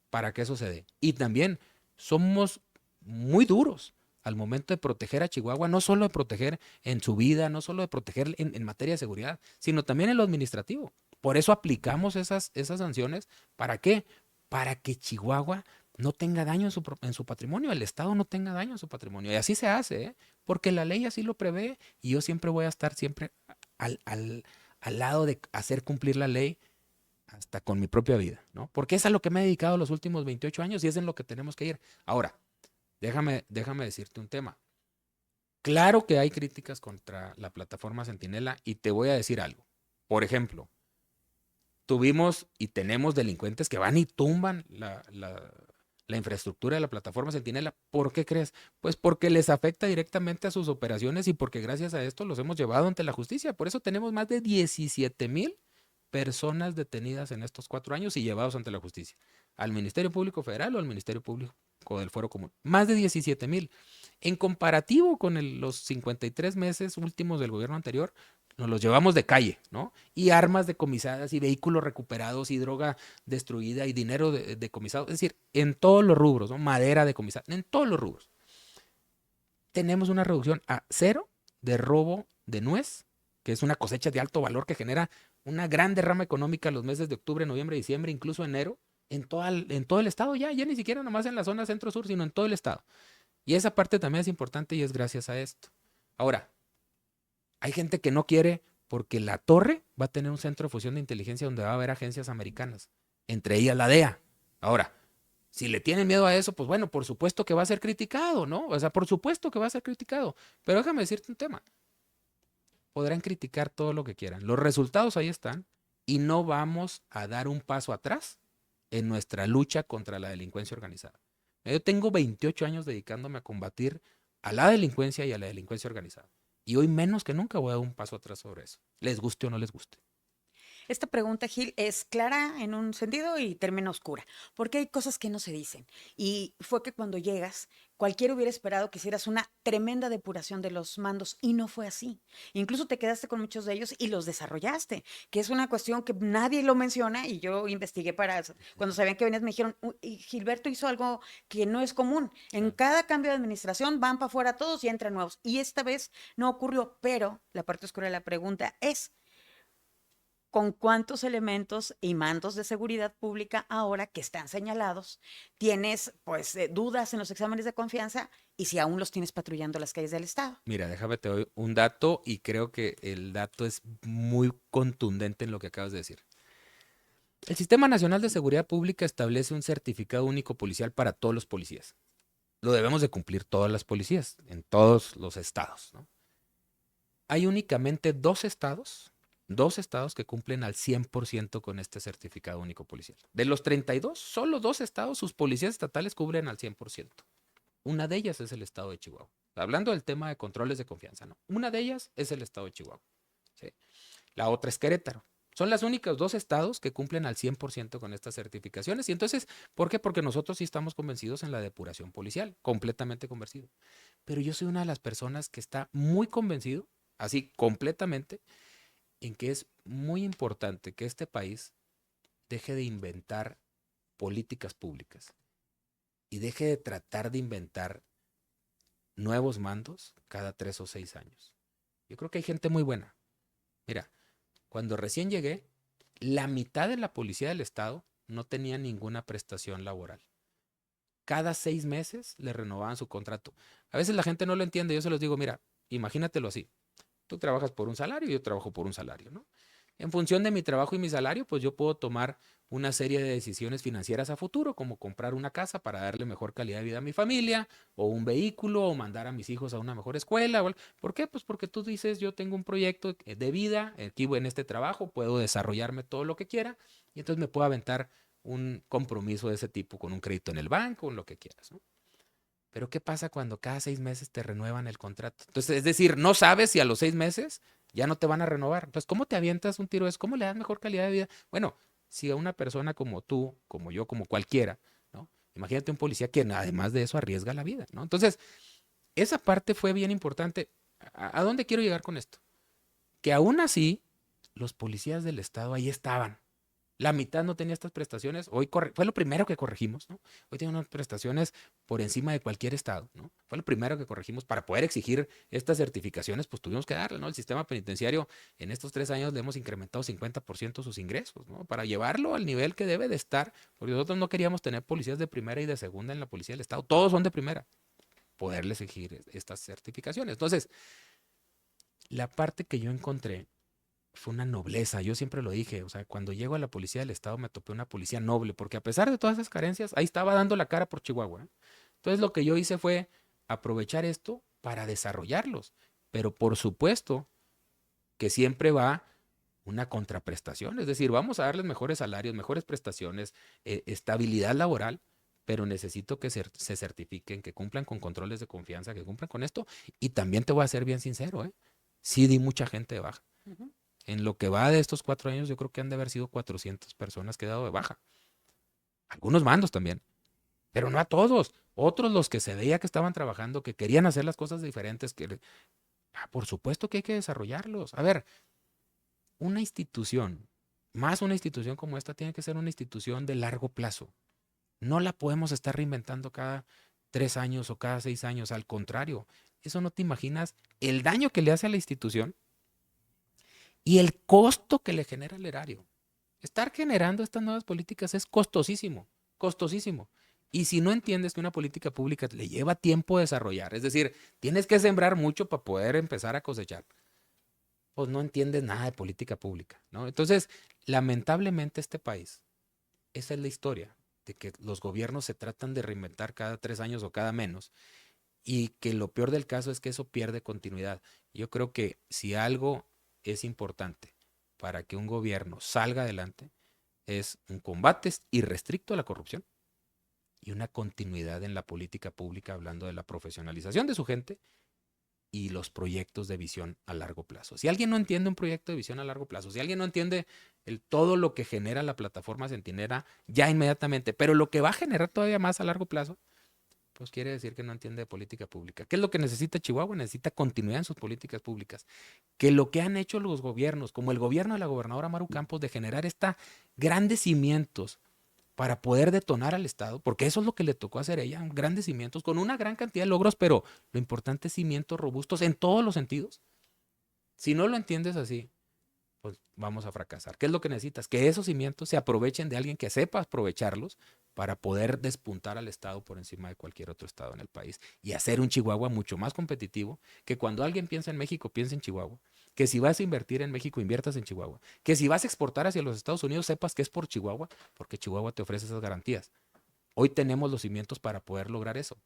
para que eso se dé. Y también somos muy duros al momento de proteger a Chihuahua, no solo de proteger en su vida, no solo de proteger en materia de seguridad, sino también en lo administrativo. Por eso aplicamos esas sanciones. ¿Para qué? Para que Chihuahua no tenga daño en su patrimonio, el Estado no tenga daño en su patrimonio. Y así se hace, ¿eh? Porque la ley así lo prevé y yo siempre voy a estar siempre al, al, al lado de hacer cumplir la ley hasta con mi propia vida, ¿no? Porque es a lo que me he dedicado los últimos 28 años y es en lo que tenemos que ir. Ahora, déjame decirte un tema. Claro que hay críticas contra la plataforma Centinela y te voy a decir algo. Por ejemplo, tuvimos y tenemos delincuentes que van y tumban la infraestructura de la plataforma Centinela. ¿Por qué crees? Pues porque les afecta directamente a sus operaciones y porque gracias a esto los hemos llevado ante la justicia. Por eso tenemos más de 17,000 personas detenidas en estos 4 años y llevados ante la justicia. Al Ministerio Público Federal o al Ministerio Público del Fuero Común. Más de 17,000. En comparativo con los 53 meses últimos del gobierno anterior, nos los llevamos de calle, ¿no? Y armas decomisadas y vehículos recuperados y droga destruida y dinero decomisado. Es decir, en todos los rubros, ¿no? Madera decomisada, en todos los rubros. Tenemos una reducción a cero de robo de nuez, que es una cosecha de alto valor que genera una gran derrama económica en los meses de octubre, noviembre, diciembre, incluso enero, en todo el estado ya ni siquiera nomás en la zona centro-sur, sino en todo el estado. Y esa parte también es importante y es gracias a esto. Ahora, hay gente que no quiere porque la torre va a tener un centro de fusión de inteligencia donde va a haber agencias americanas, entre ellas la DEA. Ahora, si le tienen miedo a eso, pues bueno, por supuesto que va a ser criticado, ¿no? O sea, por supuesto que va a ser criticado. Pero déjame decirte un tema. Podrán criticar todo lo que quieran. Los resultados ahí están y no vamos a dar un paso atrás en nuestra lucha contra la delincuencia organizada. Yo tengo 28 años dedicándome a combatir a la delincuencia y a la delincuencia organizada. Y hoy menos que nunca voy a dar un paso atrás sobre eso. Les guste o no les guste. Esta pregunta, Gil, es clara en un sentido y termina oscura, porque hay cosas que no se dicen. Y fue que cuando llegas, cualquiera hubiera esperado que hicieras una tremenda depuración de los mandos y no fue así. Incluso te quedaste con muchos de ellos y los desarrollaste, que es una cuestión que nadie lo menciona y yo investigué para eso. Cuando sabían que venías me dijeron, y Gilberto hizo algo que no es común. En cada cambio de administración van para afuera todos y entran nuevos. Y esta vez no ocurrió, pero la parte oscura de la pregunta es con cuántos elementos y mandos de seguridad pública ahora que están señalados tienes pues dudas en los exámenes de confianza y si aún los tienes patrullando las calles del estado. Mira, déjame te doy un dato y creo que el dato es muy contundente en lo que acabas de decir. El Sistema Nacional de Seguridad Pública establece un certificado único policial para todos los policías. Lo debemos de cumplir todas las policías en todos los estados, ¿no? Hay únicamente dos estados que cumplen al 100% con este certificado único policial. De los 32, solo 2 estados, sus policías estatales cubren al 100%. Una de ellas es el estado de Chihuahua. Hablando del tema de controles de confianza, ¿no? Una de ellas es el estado de Chihuahua. ¿Sí? La otra es Querétaro. Son las únicas 2 estados que cumplen al 100% con estas certificaciones. Y entonces, ¿por qué? Porque nosotros sí estamos convencidos en la depuración policial, completamente convencido. Pero yo soy una de las personas que está muy convencido, así completamente, en que es muy importante que este país deje de inventar políticas públicas y deje de tratar de inventar nuevos mandos cada 3 o 6 años. Yo creo que hay gente muy buena. Mira, cuando recién llegué, la mitad de la policía del estado no tenía ninguna prestación laboral. Cada 6 meses le renovaban su contrato. A veces la gente no lo entiende. Yo se los digo, mira, imagínatelo así. Tú trabajas por un salario y yo trabajo por un salario, ¿no? En función de mi trabajo y mi salario, pues yo puedo tomar una serie de decisiones financieras a futuro, como comprar una casa para darle mejor calidad de vida a mi familia, o un vehículo, o mandar a mis hijos a una mejor escuela. ¿Por qué? Pues porque tú dices, yo tengo un proyecto de vida, aquí en este trabajo, puedo desarrollarme todo lo que quiera, y entonces me puedo aventar un compromiso de ese tipo con un crédito en el banco, o lo que quieras, ¿no? Pero ¿qué pasa cuando cada 6 meses te renuevan el contrato? Entonces, es decir, no sabes si a los 6 meses ya no te van a renovar. Entonces, ¿cómo te avientas un tiro de eso? ¿Cómo le das mejor calidad de vida? Bueno, si a una persona como tú, como yo, como cualquiera, ¿no? Imagínate un policía que además de eso arriesga la vida, ¿no? Entonces, esa parte fue bien importante. ¿A dónde quiero llegar con esto? Que aún así, los policías del estado ahí estaban. La mitad no tenía estas prestaciones. Fue lo primero que corregimos, ¿no? Hoy tiene unas prestaciones por encima de cualquier estado, ¿no? Fue lo primero que corregimos. Para poder exigir estas certificaciones, pues tuvimos que darle, ¿no? El sistema penitenciario en estos 3 años le hemos incrementado 50% sus ingresos, ¿no? Para llevarlo al nivel que debe de estar, porque nosotros no queríamos tener policías de primera y de segunda en la policía del estado. Todos son de primera. Poderles exigir estas certificaciones. Entonces, la parte que yo encontré fue una nobleza. Yo siempre lo dije, o sea, cuando llego a la policía del estado me topé una policía noble, porque a pesar de todas esas carencias, ahí estaba dando la cara por Chihuahua, ¿eh? Entonces lo que yo hice fue aprovechar esto para desarrollarlos. Pero por supuesto que siempre va una contraprestación, es decir, vamos a darles mejores salarios, mejores prestaciones, estabilidad laboral, pero necesito que se certifiquen, que cumplan con controles de confianza, que cumplan con esto. Y también te voy a ser bien sincero, ¿eh? Sí di mucha gente de baja. Ujú. En lo que va de estos 4 años, yo creo que han de haber sido 400 personas que he dado de baja. Algunos mandos también, pero no a todos. Otros, los que se veía que estaban trabajando, que querían hacer las cosas diferentes, por supuesto que hay que desarrollarlos. A ver, una institución, más una institución como esta, tiene que ser una institución de largo plazo. No la podemos estar reinventando cada 3 años o cada 6 años. Al contrario, eso no te imaginas el daño que le hace a la institución y el costo que le genera al erario. Estar generando estas nuevas políticas es costosísimo, costosísimo. Y si no entiendes que una política pública le lleva tiempo desarrollar, es decir, tienes que sembrar mucho para poder empezar a cosechar, pues no entiendes nada de política pública, ¿no? Entonces, lamentablemente este país, esa es la historia, de que los gobiernos se tratan de reinventar cada 3 años o cada menos, y que lo peor del caso es que eso pierde continuidad. Yo creo que si algo es importante para que un gobierno salga adelante, es un combate irrestricto a la corrupción y una continuidad en la política pública, hablando de la profesionalización de su gente y los proyectos de visión a largo plazo. Si alguien no entiende un proyecto de visión a largo plazo, si alguien no entiende todo lo que genera la plataforma Centinela ya inmediatamente, pero lo que va a generar todavía más a largo plazo, pues quiere decir que no entiende de política pública. ¿Qué es lo que necesita Chihuahua? Necesita continuidad en sus políticas públicas. Que lo que han hecho los gobiernos, como el gobierno de la gobernadora Maru Campos, de generar grandes cimientos para poder detonar al Estado, porque eso es lo que le tocó hacer a ella, grandes cimientos, con una gran cantidad de logros, pero lo importante es cimientos robustos en todos los sentidos. Si no lo entiendes así, pues vamos a fracasar. ¿Qué es lo que necesitas? Que esos cimientos se aprovechen de alguien que sepa aprovecharlos para poder despuntar al Estado por encima de cualquier otro Estado en el país y hacer un Chihuahua mucho más competitivo, que cuando alguien piensa en México, piensa en Chihuahua. Que si vas a invertir en México, inviertas en Chihuahua. Que si vas a exportar hacia los Estados Unidos, sepas que es por Chihuahua, porque Chihuahua te ofrece esas garantías. Hoy tenemos los cimientos para poder lograr eso,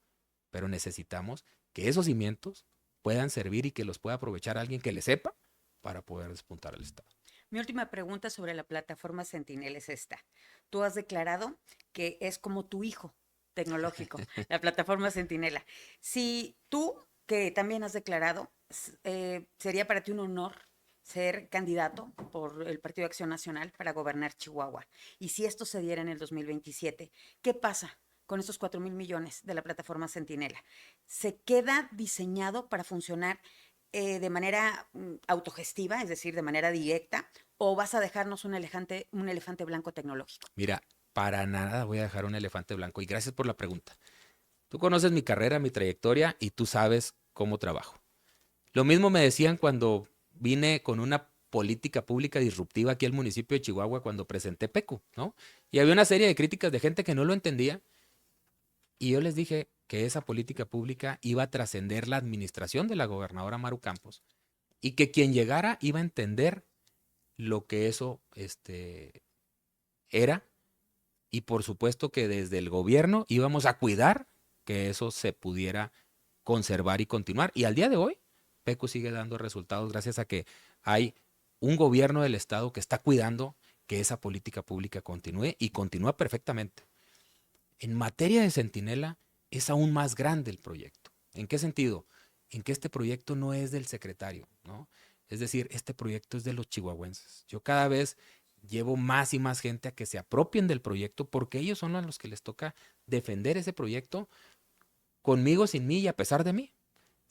pero necesitamos que esos cimientos puedan servir y que los pueda aprovechar alguien que le sepa para poder despuntar al Estado. Mi última pregunta sobre la plataforma Sentinel es esta. Tú has declarado que es como tu hijo tecnológico, la plataforma Centinela. Si tú, que también has declarado, sería para ti un honor ser candidato por el Partido de Acción Nacional para gobernar Chihuahua. Y si esto se diera en el 2027, ¿qué pasa con estos 4,000 millones de la plataforma Centinela? ¿Se queda diseñado para funcionar de manera autogestiva, es decir, de manera directa, o vas a dejarnos un elefante blanco tecnológico? Mira, para nada voy a dejar un elefante blanco y gracias por la pregunta. Tú conoces mi carrera, mi trayectoria y tú sabes cómo trabajo. Lo mismo me decían cuando vine con una política pública disruptiva aquí al municipio de Chihuahua cuando presenté PECU, ¿no? Y había una serie de críticas de gente que no lo entendía y yo les dije que esa política pública iba a trascender la administración de la gobernadora Maru Campos y que quien llegara iba a entender lo que eso era, y por supuesto que desde el gobierno íbamos a cuidar que eso se pudiera conservar y continuar. Y al día de hoy, PECU sigue dando resultados gracias a que hay un gobierno del Estado que está cuidando que esa política pública continúe y continúa perfectamente. En materia de Centinela es aún más grande el proyecto. ¿En qué sentido? En que este proyecto no es del secretario, ¿no? Es decir, este proyecto es de los chihuahuenses. Yo cada vez llevo más y más gente a que se apropien del proyecto porque ellos son a los que les toca defender ese proyecto conmigo, sin mí y a pesar de mí.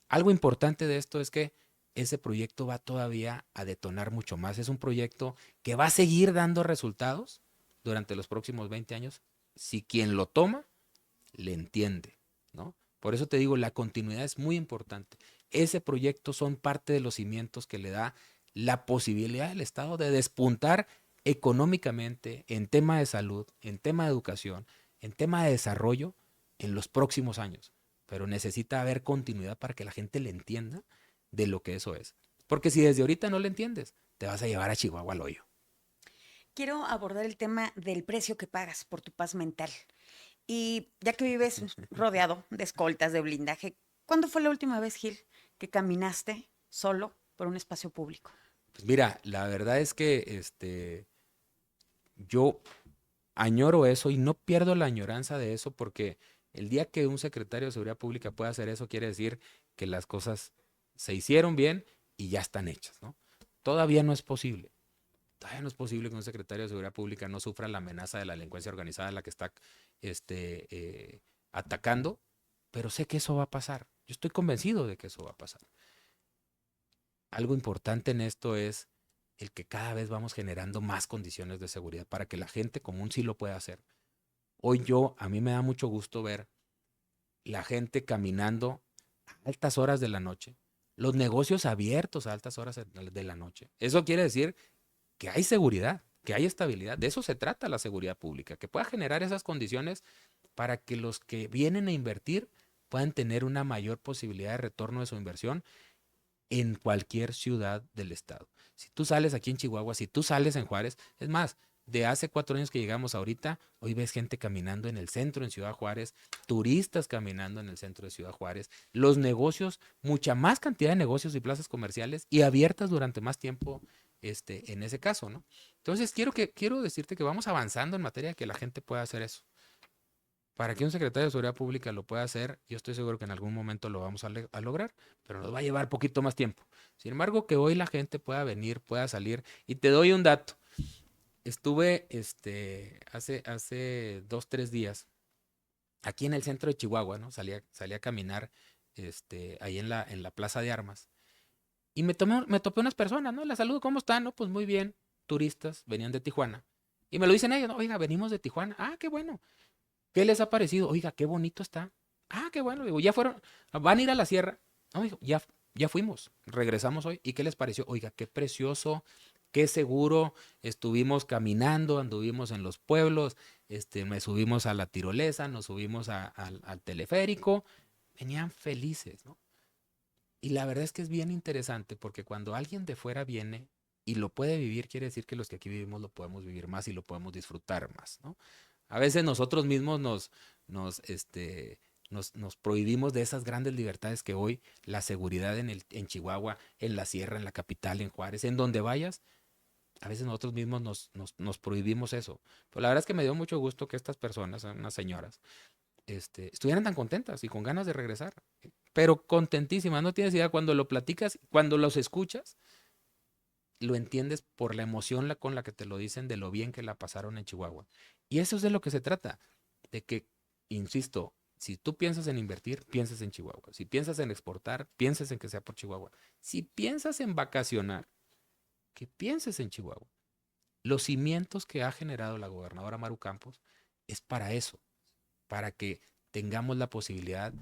Algo importante de esto es que ese proyecto va todavía a detonar mucho más. Es un proyecto que va a seguir dando resultados durante los próximos 20 años si quien lo toma le entiende, ¿no? Por eso te digo, la continuidad es muy importante. Ese proyecto son parte de los cimientos que le da la posibilidad del Estado de despuntar económicamente en tema de salud, en tema de educación, en tema de desarrollo en los próximos años. Pero necesita haber continuidad para que la gente le entienda de lo que eso es. Porque si desde ahorita no le entiendes, te vas a llevar a Chihuahua al hoyo. Quiero abordar el tema del precio que pagas por tu paz mental. Y ya que vives rodeado de escoltas, de blindaje, ¿cuándo fue la última vez, Gil, que caminaste solo por un espacio público? Pues mira, la verdad es que yo añoro eso y no pierdo la añoranza de eso porque el día que un secretario de Seguridad Pública pueda hacer eso, quiere decir que las cosas se hicieron bien y ya están hechas, ¿no? Todavía no es posible. Todavía no es posible que un secretario de Seguridad Pública no sufra la amenaza de la delincuencia organizada a la que está este, eh, atacando, pero sé que eso va a pasar. Yo estoy convencido de que eso va a pasar. Algo importante en esto es el que cada vez vamos generando más condiciones de seguridad para que la gente común sí lo pueda hacer. Hoy a mí me da mucho gusto ver la gente caminando a altas horas de la noche, los negocios abiertos a altas horas de la noche. Eso quiere decir que hay seguridad, que hay estabilidad. De eso se trata la seguridad pública, que pueda generar esas condiciones para que los que vienen a invertir puedan tener una mayor posibilidad de retorno de su inversión en cualquier ciudad del estado. Si tú sales aquí en Chihuahua, si tú sales en Juárez, es más, de hace 4 años que llegamos ahorita, hoy ves gente caminando en el centro en Ciudad Juárez, turistas caminando en el centro de Ciudad Juárez, los negocios, mucha más cantidad de negocios y plazas comerciales y abiertas durante más tiempo en ese caso, ¿no? Entonces quiero decirte que vamos avanzando en materia de que la gente pueda hacer eso. Para que un secretario de Seguridad Pública lo pueda hacer, yo estoy seguro que en algún momento lo vamos a lograr, pero nos va a llevar poquito más tiempo. Sin embargo, que hoy la gente pueda venir, pueda salir. Y te doy un dato. Estuve hace 2, 3 días aquí en el centro de Chihuahua, ¿no? Salí a caminar ahí en la Plaza de Armas. Y me topé unas personas, ¿no? Las saludo, ¿cómo están? No, pues muy bien. Turistas, venían de Tijuana. Y me lo dicen ellos, ¿no? Oiga, venimos de Tijuana. Ah, qué bueno. ¿Qué les ha parecido? Oiga, qué bonito está. Ah, qué bueno. Digo, ya fueron, van a ir a la sierra. No, dijo, ya fuimos, regresamos hoy. ¿Y qué les pareció? Oiga, qué precioso, qué seguro. Estuvimos caminando, anduvimos en los pueblos, me subimos a la tirolesa, nos subimos al teleférico. Venían felices, ¿no? Y la verdad es que es bien interesante porque cuando alguien de fuera viene y lo puede vivir, quiere decir que los que aquí vivimos lo podemos vivir más y lo podemos disfrutar más, ¿no? A veces nosotros mismos nos, este, nos prohibimos de esas grandes libertades que hoy la seguridad en Chihuahua, en la sierra, en la capital, en Juárez, en donde vayas, a veces nosotros mismos nos prohibimos eso. Pero la verdad es que me dio mucho gusto que estas personas, unas señoras, estuvieran tan contentas y con ganas de regresar. Pero contentísimas, no tienes idea, cuando lo platicas, cuando los escuchas, lo entiendes por la emoción con la que te lo dicen de lo bien que la pasaron en Chihuahua. Y eso es de lo que se trata, de que, insisto, si tú piensas en invertir, pienses en Chihuahua. Si piensas en exportar, pienses en que sea por Chihuahua. Si piensas en vacacionar, que pienses en Chihuahua. Los cimientos que ha generado la gobernadora Maru Campos es para eso, para que tengamos la posibilidad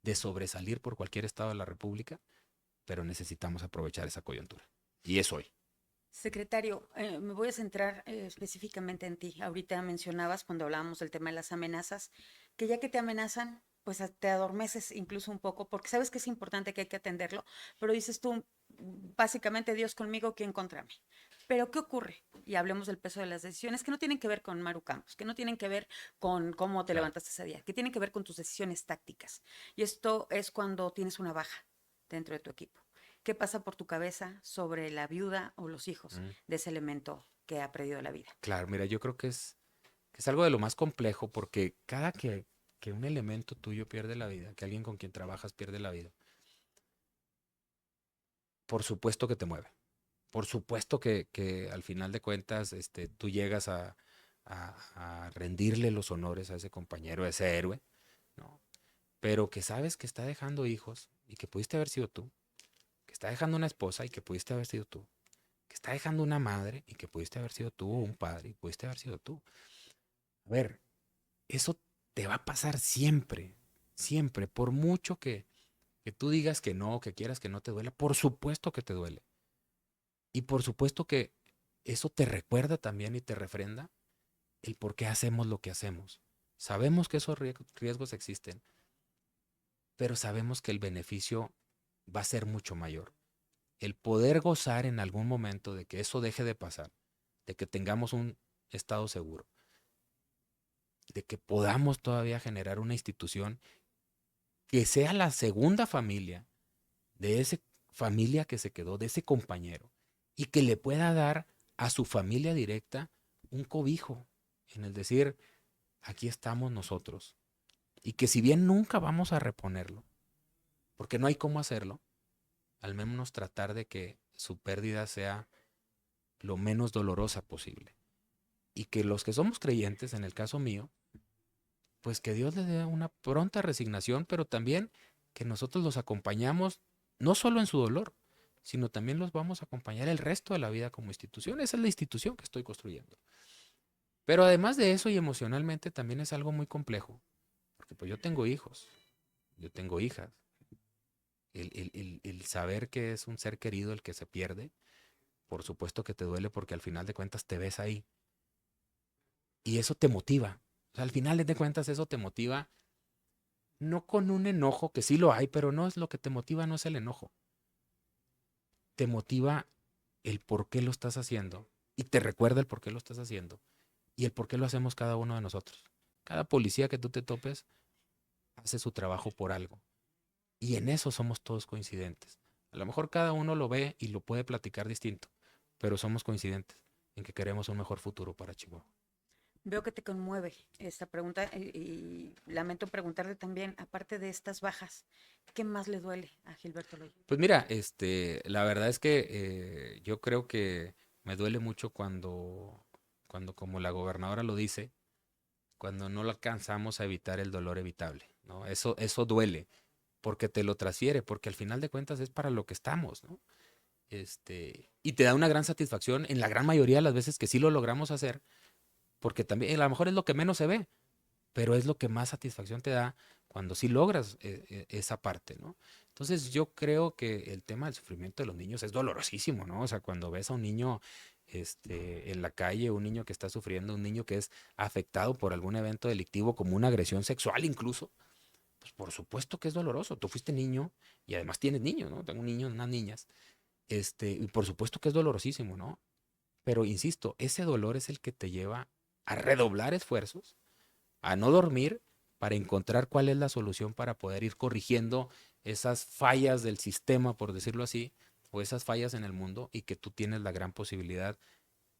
de sobresalir por cualquier estado de la República, pero necesitamos aprovechar esa coyuntura. Y es hoy. Secretario, me voy a centrar específicamente en ti. Ahorita mencionabas cuando hablábamos del tema de las amenazas, que ya que te amenazan, pues te adormeces incluso un poco, porque sabes que es importante, que hay que atenderlo, pero dices tú, básicamente Dios conmigo, ¿quién contra mí? Pero ¿qué ocurre? Y hablemos del peso de las decisiones que no tienen que ver con Maru Campos, que no tienen que ver con cómo te Claro. levantaste ese día, que tienen que ver con tus decisiones tácticas. Y esto es cuando tienes una baja dentro de tu equipo. ¿Qué pasa por tu cabeza sobre la viuda o los hijos Mm, de ese elemento que ha perdido la vida? claro, mira, yo creo que es algo de lo más complejo porque cada que un elemento tuyo pierde la vida, que alguien con quien trabajas pierde la vida, por supuesto que te mueve. Por supuesto que al final de cuentas tú llegas a rendirle los honores a ese compañero, a ese héroe, ¿no? Pero que sabes que está dejando hijos y que pudiste haber sido tú, que está dejando una esposa y que pudiste haber sido tú, que está dejando una madre y que pudiste haber sido tú, o un padre y pudiste haber sido tú. A ver, eso te va a pasar siempre, siempre, por mucho que tú digas que no, que quieras que no te duela, por supuesto que te duele. Y por supuesto que eso te recuerda también y te refrenda el por qué hacemos lo que hacemos. Sabemos que esos riesgos existen, pero sabemos que el beneficio va a ser mucho mayor. el poder gozar en algún momento de que eso deje de pasar, de que tengamos un estado seguro, de que podamos todavía generar una institución que sea la segunda familia de esa familia que se quedó, de ese compañero, y que le pueda dar a su familia directa un cobijo, en el decir, aquí estamos nosotros, y que si bien nunca vamos a reponerlo, porque no hay cómo hacerlo, al menos tratar de que su pérdida sea lo menos dolorosa posible. Y que los que somos creyentes, en el caso mío, pues que Dios les dé una pronta resignación, pero también que nosotros los acompañamos no solo en su dolor, sino también los vamos a acompañar el resto de la vida como institución. Esa es la institución que estoy construyendo. Pero además de eso y emocionalmente también es algo muy complejo, porque pues yo tengo hijos, yo tengo hijas. El saber que es un ser querido el que se pierde, por supuesto que te duele porque al final de cuentas te ves ahí y eso te motiva. O sea, al final de cuentas eso te motiva no con un enojo, que sí lo hay, pero no es lo que te motiva, no es el enojo. Te motiva el por qué lo estás haciendo y te recuerda el por qué lo estás haciendo y el por qué lo hacemos cada uno de nosotros. Cada policía que tú te topes hace su trabajo por algo y en eso somos todos coincidentes. A lo mejor cada uno lo ve y lo puede platicar distinto, pero somos coincidentes en que queremos un mejor futuro para Chihuahua. Veo que te conmueve esta pregunta y lamento preguntarte también, aparte de estas bajas, ¿qué más le duele a Gilberto Loya? Pues mira, la verdad es que yo creo que me duele mucho cuando como la gobernadora lo dice, cuando no lo alcanzamos a evitar el dolor evitable, ¿no? Eso duele, porque te lo transfiere, porque al final de cuentas es para lo que estamos, ¿no? Y te da una gran satisfacción en la gran mayoría de las veces que sí lo logramos hacer, porque también a lo mejor es lo que menos se ve, pero es lo que más satisfacción te da cuando sí logras esa parte, ¿no? Entonces yo creo que el tema del sufrimiento de los niños es dolorosísimo, ¿no? O sea, cuando ves a un niño en la calle, un niño que está sufriendo, un niño que es afectado por algún evento delictivo como una agresión sexual incluso, pues por supuesto que es doloroso. Tú fuiste niño y además tienes niños, ¿no? Tengo niños, unas niñas, y por supuesto que es dolorosísimo, ¿no? Pero insisto, ese dolor es el que te lleva a redoblar esfuerzos, a no dormir para encontrar cuál es la solución para poder ir corrigiendo esas fallas del sistema, por decirlo así, o esas fallas en el mundo y que tú tienes la gran posibilidad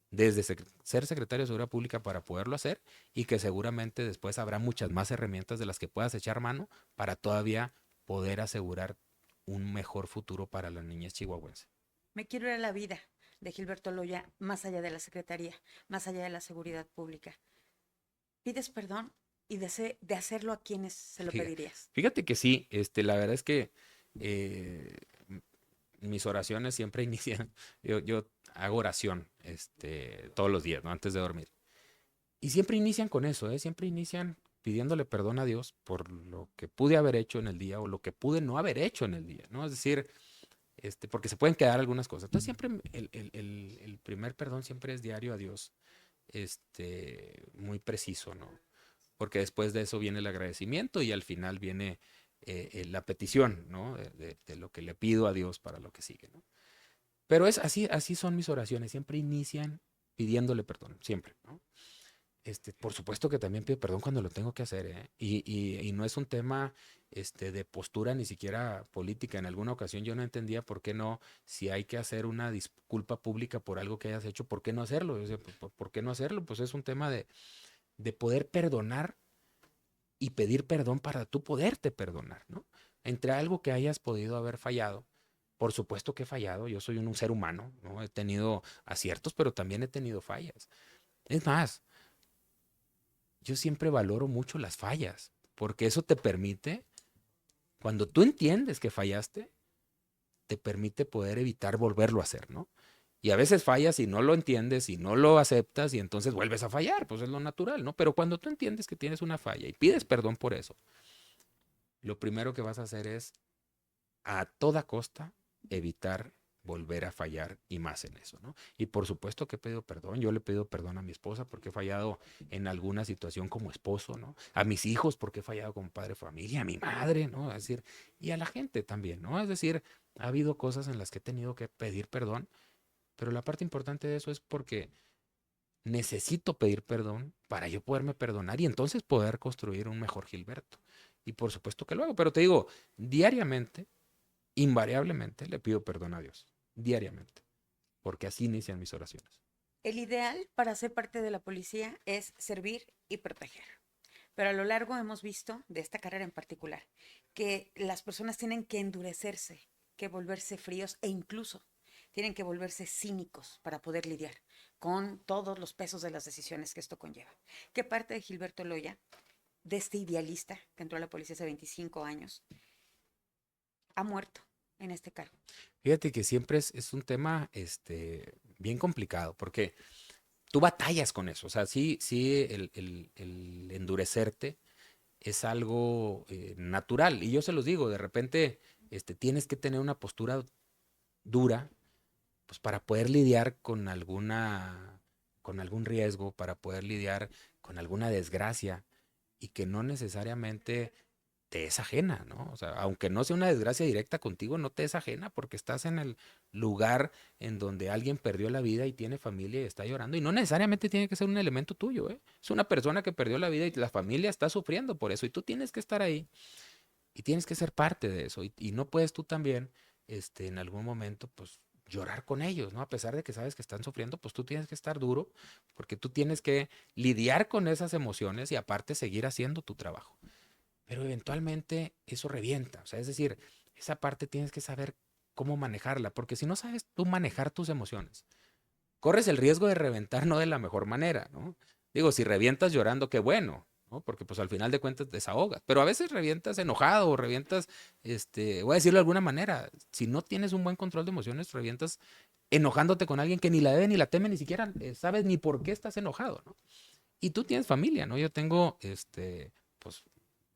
desde ser secretario de Seguridad Pública para poderlo hacer y que seguramente después habrá muchas más herramientas de las que puedas echar mano para todavía poder asegurar un mejor futuro para las niñas chihuahuenses. Me quiero ir a la vida de Gilberto Loya, más allá de la Secretaría, más allá de la seguridad pública. ¿Pides perdón? Y de hacerlo, ¿a quienes se lo Fíjate, pedirías? fíjate que sí, la verdad es que eh, mis oraciones siempre inician, yo hago oración todos los días, ¿no? Antes de dormir. Y siempre inician con eso, ¿eh? Siempre inician pidiéndole perdón a Dios por lo que pude haber hecho en el día o lo que pude no haber hecho en el día, ¿no? Es decir, porque se pueden quedar algunas cosas. Entonces siempre el primer perdón siempre es diario a Dios, muy preciso, ¿no? Porque después de eso viene el agradecimiento y al final viene la petición, ¿no? De lo que le pido a Dios para lo que sigue, ¿no? Pero es así, así son mis oraciones, siempre inician pidiéndole perdón, siempre, ¿no? Por supuesto que también pido perdón cuando lo tengo que hacer, ¿eh? Y no es un tema de postura ni siquiera política. En alguna ocasión yo no entendía por qué no, si hay que hacer una disculpa pública por algo que hayas hecho, ¿por qué no hacerlo? O sea, ¿por qué no hacerlo? Pues es un tema de poder perdonar y pedir perdón para tú poderte perdonar, ¿no? Entre algo que hayas podido haber fallado. Por supuesto que he fallado, yo soy un ser humano, ¿no? He tenido aciertos, pero también he tenido fallas. Es más, yo siempre valoro mucho las fallas, porque eso te permite, cuando tú entiendes que fallaste, te permite poder evitar volverlo a hacer, ¿no? Y a veces fallas y no lo entiendes y no lo aceptas y entonces vuelves a fallar, pues es lo natural, ¿no? Pero cuando tú entiendes que tienes una falla y pides perdón por eso, lo primero que vas a hacer es a toda costa evitar volver a fallar y más en eso, ¿no? Y por supuesto que he pedido perdón, yo le he pedido perdón a mi esposa porque he fallado en alguna situación como esposo, ¿no? A mis hijos porque he fallado como padre de familia, a mi madre, ¿no? Es decir, y a la gente también, ¿no? Es decir, Ha habido cosas en las que he tenido que pedir perdón, pero la parte importante de eso es porque necesito pedir perdón para yo poderme perdonar y entonces poder construir un mejor Gilberto. Y por supuesto que lo hago, pero te digo, diariamente, invariablemente le pido perdón a Dios, diariamente, porque así inician mis oraciones. El ideal para ser parte de la policía es servir y proteger. Pero a lo largo hemos visto, de esta carrera en particular, que las personas tienen que endurecerse, que volverse fríos e incluso tienen que volverse cínicos para poder lidiar con todos los pesos de las decisiones que esto conlleva. ¿Qué parte de Gilberto Loya, de este idealista que entró a la policía hace 25 años, ha muerto en este cargo? Fíjate que siempre es un tema bien complicado, porque tú batallas con eso. O sea, sí, sí, el endurecerte es algo natural. Y yo se los digo, de repente tienes que tener una postura dura, pues para poder lidiar con algún riesgo, para poder lidiar con alguna desgracia y que no necesariamente te es ajena, ¿no? O sea, aunque no sea una desgracia directa contigo, no te es ajena porque estás en el lugar en donde alguien perdió la vida y tiene familia y está llorando. Y no necesariamente tiene que ser un elemento tuyo, ¿eh? Es una persona que perdió la vida y la familia está sufriendo por eso. Y tú tienes que estar ahí y tienes que ser parte de eso. Y no puedes tú también, en algún momento, pues llorar con ellos, ¿no? A pesar de que sabes que están sufriendo, pues tú tienes que estar duro porque tú tienes que lidiar con esas emociones y aparte seguir haciendo tu trabajo. Pero eventualmente eso revienta. O sea, es decir, esa parte tienes que saber cómo manejarla, porque si no sabes tú manejar tus emociones, corres el riesgo de reventar no de la mejor manera, ¿no? Digo, si revientas llorando, qué bueno, ¿no? Porque pues al final de cuentas desahogas, pero a veces revientas enojado o revientas, voy a decirlo de alguna manera, si no tienes un buen control de emociones, revientas enojándote con alguien que ni la debe ni la teme, ni siquiera sabes ni por qué estás enojado, ¿no? Y tú tienes familia, ¿no? Yo tengo, pues,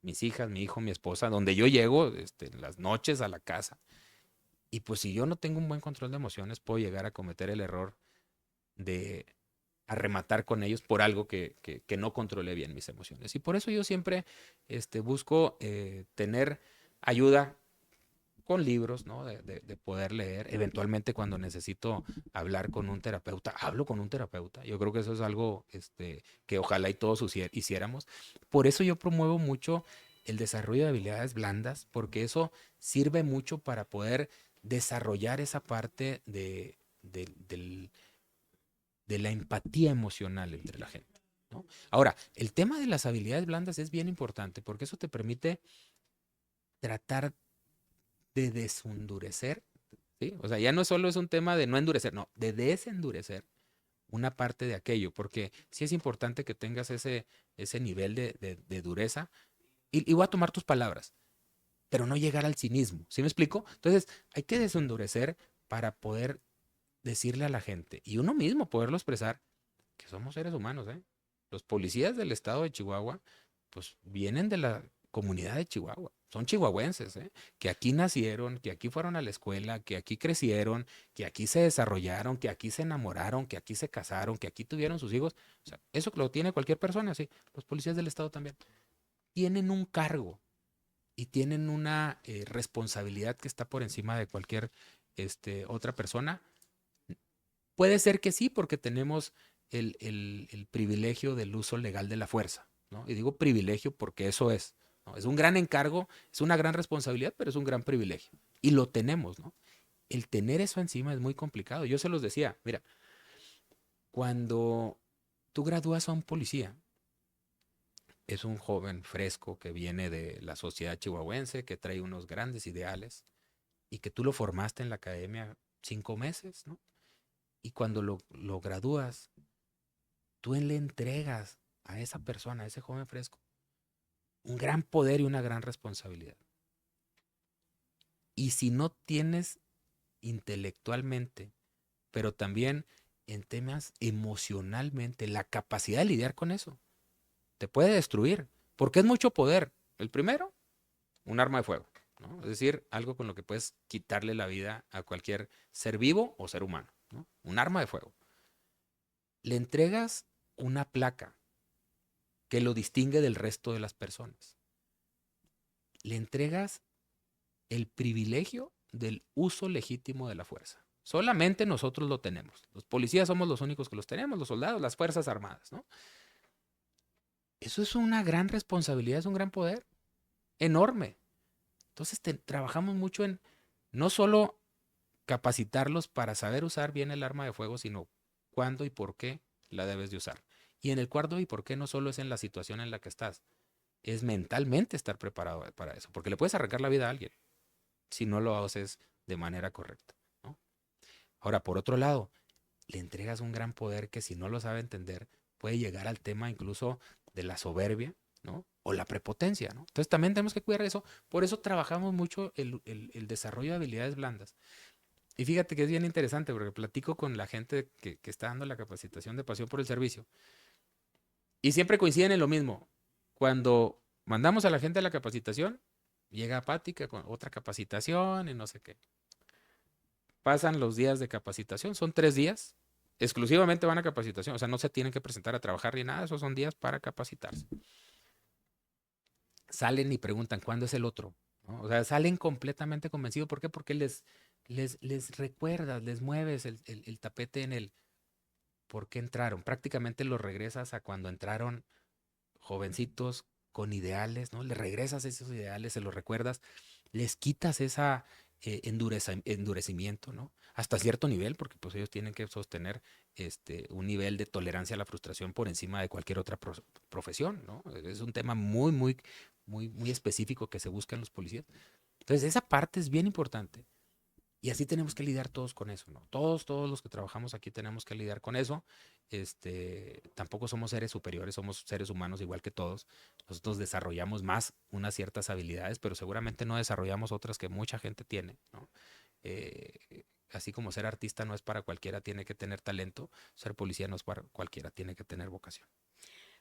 mis hijas, mi hijo, mi esposa, donde yo llego, en las noches a la casa. Y pues si yo no tengo un buen control de emociones, puedo llegar a cometer el error de arrematar con ellos por algo que no controlé bien mis emociones. Y por eso yo siempre busco tener ayuda con libros, ¿no? De poder leer. Eventualmente cuando necesito hablar con un terapeuta, hablo con un terapeuta. Yo creo que eso es algo que ojalá y todos hiciéramos. Por eso yo promuevo mucho el desarrollo de habilidades blandas, porque eso sirve mucho para poder desarrollar esa parte de la empatía emocional entre la gente, ¿no? Ahora, el tema de las habilidades blandas es bien importante porque eso te permite tratar de desendurecer, ¿sí? O sea, ya no solo es un tema de no endurecer, no, de desendurecer una parte de aquello, porque sí es importante que tengas ese nivel de dureza. Y voy a tomar tus palabras, pero no llegar al cinismo, ¿sí me explico? Entonces, hay que desendurecer para poder decirle a la gente y uno mismo poderlo expresar que somos seres humanos, ¿eh? Los policías del estado de Chihuahua, pues vienen de la comunidad de Chihuahua, son chihuahuenses, ¿eh? Que aquí nacieron, que aquí fueron a la escuela, que aquí crecieron, que aquí se desarrollaron, que aquí se enamoraron, que aquí se casaron, que aquí tuvieron sus hijos. O sea, eso lo tiene cualquier persona, sí. Los policías del estado también. Tienen un cargo y tienen una responsabilidad que está por encima de cualquier otra persona. Puede ser que sí, porque tenemos el privilegio del uso legal de la fuerza, ¿no? Y digo privilegio porque eso es, ¿no? Es un gran encargo, es una gran responsabilidad, pero es un gran privilegio. Y lo tenemos, ¿no? El tener eso encima es muy complicado. Yo se los decía, mira, cuando tú gradúas a un policía, es un joven fresco que viene de la sociedad chihuahuense, que trae unos grandes ideales y que tú lo formaste en la academia 5 meses, ¿no? Y cuando lo gradúas, tú le entregas a esa persona, a ese joven fresco, un gran poder y una gran responsabilidad. Y si no tienes intelectualmente, pero también en temas emocionalmente, la capacidad de lidiar con eso, te puede destruir, porque es mucho poder. El primero, un arma de fuego, ¿no? Es decir, algo con lo que puedes quitarle la vida a cualquier ser vivo o ser humano, ¿no? Un arma de fuego. Le entregas una placa que lo distingue del resto de las personas. Le entregas el privilegio del uso legítimo de la fuerza. Solamente nosotros lo tenemos. Los policías somos los únicos que los tenemos, los soldados, las Fuerzas Armadas, ¿no? Eso es una gran responsabilidad, es un gran poder, enorme. Entonces trabajamos mucho en no solo capacitarlos para saber usar bien el arma de fuego, sino cuándo y por qué la debes de usar. Y en el cuándo y por qué no solo es en la situación en la que estás, es mentalmente estar preparado para eso, porque le puedes arrancar la vida a alguien si no lo haces de manera correcta, ¿no? Ahora, por otro lado, le entregas un gran poder que si no lo sabe entender, puede llegar al tema incluso de la soberbia, ¿no? O la prepotencia, ¿no? Entonces también tenemos que cuidar eso. Por eso trabajamos mucho el desarrollo de habilidades blandas. Y fíjate que es bien interesante porque platico con la gente que está dando la capacitación de pasión por el servicio. Y siempre coinciden en lo mismo. Cuando mandamos a la gente a la capacitación, llega apática con otra capacitación y no sé qué. Pasan los días de capacitación, son 3 días, exclusivamente van a capacitación, o sea, no se tienen que presentar a trabajar ni nada, esos son días para capacitarse. Salen y preguntan, ¿cuándo es el otro? ¿No? O sea, salen completamente convencidos. ¿Por qué? Porque les recuerdas, les mueves el tapete en el por qué entraron. Prácticamente los regresas a cuando entraron jovencitos con ideales, ¿no? Les regresas esos ideales, se los recuerdas, les quitas esa endurecimiento, ¿no? Hasta cierto nivel, porque pues ellos tienen que sostener un nivel de tolerancia a la frustración por encima de cualquier otra profesión, ¿no? Es un tema muy específico que se busca en los policías. Entonces, esa parte es bien importante. Y así tenemos que lidiar todos con eso, ¿no? Todos los que trabajamos aquí tenemos que lidiar con eso. Tampoco somos seres superiores, somos seres humanos igual que todos. Nosotros desarrollamos más unas ciertas habilidades, pero seguramente no desarrollamos otras que mucha gente tiene, ¿no? Así como ser artista no es para cualquiera, tiene que tener talento, ser policía no es para cualquiera, tiene que tener vocación.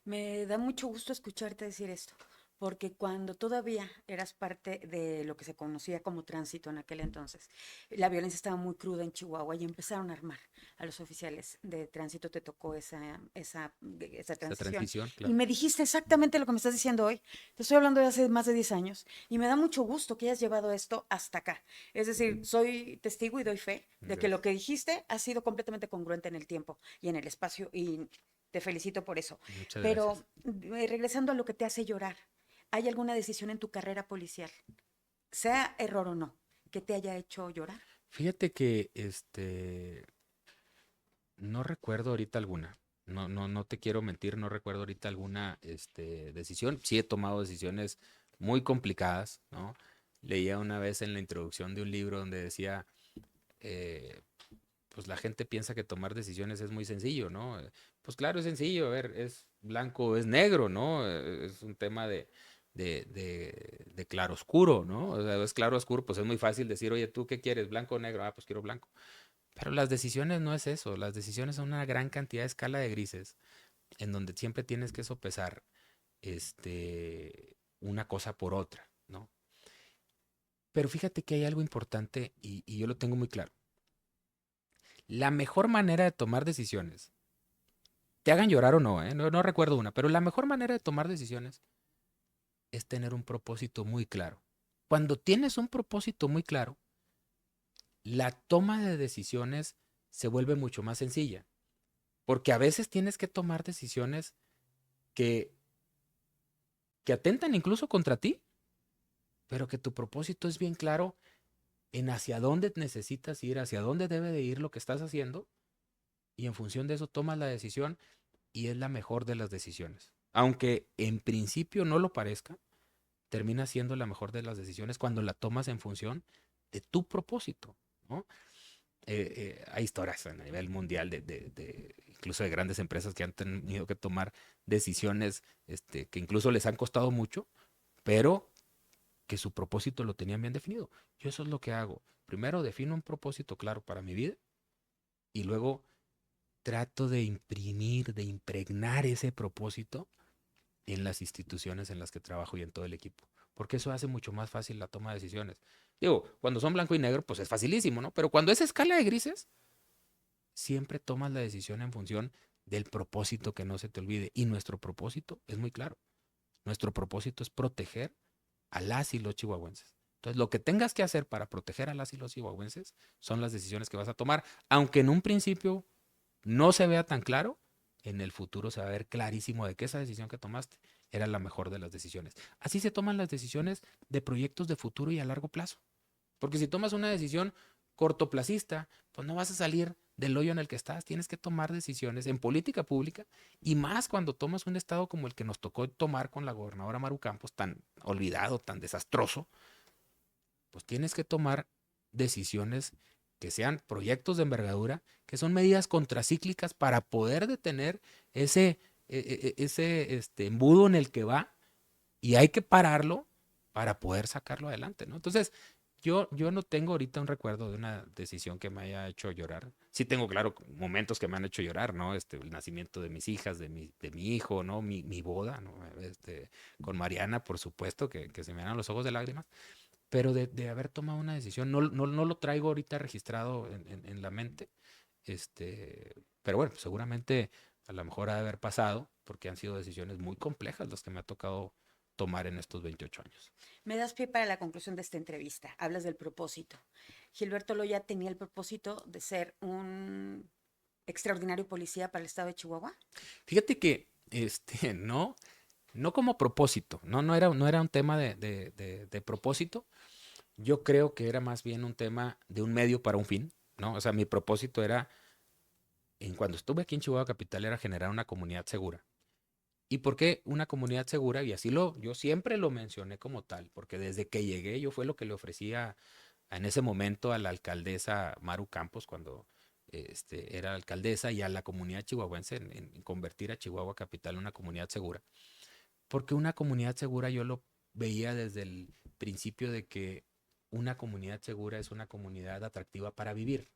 Me da mucho gusto escucharte decir esto, porque cuando todavía eras parte de lo que se conocía como tránsito en aquel entonces, la violencia estaba muy cruda en Chihuahua y empezaron a armar a los oficiales de tránsito, te tocó esa Esa transición. transición, Y claro. me dijiste exactamente lo que me estás diciendo hoy. Te estoy hablando de hace más de 10 años y me da mucho gusto que hayas llevado esto hasta acá. Es decir, soy testigo y doy fe de que lo Gracias. que dijiste ha sido completamente congruente en el tiempo y en el espacio y te felicito por eso. Muchas gracias. Pero regresando a lo que te hace llorar, ¿hay alguna decisión en tu carrera policial, sea error o no, que te haya hecho llorar? Fíjate que no recuerdo ahorita alguna. No te quiero mentir, no recuerdo ahorita alguna decisión. Sí he tomado decisiones muy complicadas, ¿no? Leía una vez en la introducción de un libro donde decía, eh, pues la gente piensa que tomar decisiones es muy sencillo, ¿no? Pues claro, es sencillo, a ver, es blanco o es negro, ¿no? Es un tema de claroscuro, ¿no? O sea, es claroscuro, pues es muy fácil decir, oye, ¿tú qué quieres, blanco o negro? Ah, pues quiero blanco. Pero las decisiones no es eso, las decisiones son una gran cantidad de escala de grises en donde siempre tienes que sopesar una cosa por otra, ¿no? Pero fíjate que hay algo importante y yo lo tengo muy claro. La mejor manera de tomar decisiones, te hagan llorar o no, ¿eh? No recuerdo una, pero la mejor manera de tomar decisiones es tener un propósito muy claro. Cuando tienes un propósito muy claro, la toma de decisiones se vuelve mucho más sencilla, porque a veces tienes que tomar decisiones que, que atentan incluso contra ti, pero que tu propósito es bien claro en hacia dónde necesitas ir, hacia dónde debe de ir lo que estás haciendo, y en función de eso tomas la decisión y es la mejor de las decisiones. Aunque en principio no lo parezca, termina siendo la mejor de las decisiones cuando la tomas en función de tu propósito, ¿no? Hay historias a nivel mundial incluso de grandes empresas que han tenido que tomar decisiones que incluso les han costado mucho, pero que su propósito lo tenían bien definido. Yo eso es lo que hago. Primero defino un propósito claro para mi vida y luego trato de imprimir, de impregnar ese propósito en las instituciones en las que trabajo y en todo el equipo. Porque eso hace mucho más fácil la toma de decisiones. Digo, cuando son blanco y negro, pues es facilísimo, ¿no? Pero cuando es escala de grises, siempre tomas la decisión en función del propósito que no se te olvide. Y nuestro propósito es muy claro. Nuestro propósito es proteger a las y los chihuahuenses. Entonces, lo que tengas que hacer para proteger a las y los chihuahuenses son las decisiones que vas a tomar, aunque en un principio no se vea tan claro, en el futuro se va a ver clarísimo de que esa decisión que tomaste era la mejor de las decisiones. Así se toman las decisiones de proyectos de futuro y a largo plazo. Porque si tomas una decisión cortoplacista, pues no vas a salir del hoyo en el que estás. Tienes que tomar decisiones en política pública y más cuando tomas un estado como el que nos tocó tomar con la gobernadora Maru Campos, tan olvidado, tan desastroso, pues tienes que tomar decisiones que sean proyectos de envergadura, que son medidas contracíclicas para poder detener ese embudo en el que va y hay que pararlo para poder sacarlo adelante, ¿no? Entonces, yo no tengo ahorita un recuerdo de una decisión que me haya hecho llorar. Sí tengo, claro, momentos que me han hecho llorar, ¿no? El nacimiento de mis hijas, de mi hijo, ¿no? Mi boda, ¿no? Con Mariana, por supuesto, que se me dan los ojos de lágrimas, pero de haber tomado una decisión, no lo traigo ahorita registrado en la mente, pero bueno, seguramente a lo mejor ha de haber pasado, porque han sido decisiones muy complejas las que me ha tocado tomar en estos 28 años. Me das pie para la conclusión de esta entrevista. Hablas del propósito. Gilberto Loya tenía el propósito de ser un extraordinario policía para el estado de Chihuahua. Fíjate que, no como propósito, no era un tema de propósito. Yo creo que era más bien un tema de un medio para un fin, ¿no? O sea, mi propósito era, cuando estuve aquí en Chihuahua Capital, era generar una comunidad segura. ¿Y por qué una comunidad segura? Y yo siempre lo mencioné como tal, porque desde que llegué yo fue lo que le ofrecía en ese momento a la alcaldesa Maru Campos, cuando era alcaldesa, y a la comunidad chihuahuense en convertir a Chihuahua Capital en una comunidad segura. Porque una comunidad segura yo lo veía desde el principio de que una comunidad segura es una comunidad atractiva para vivir.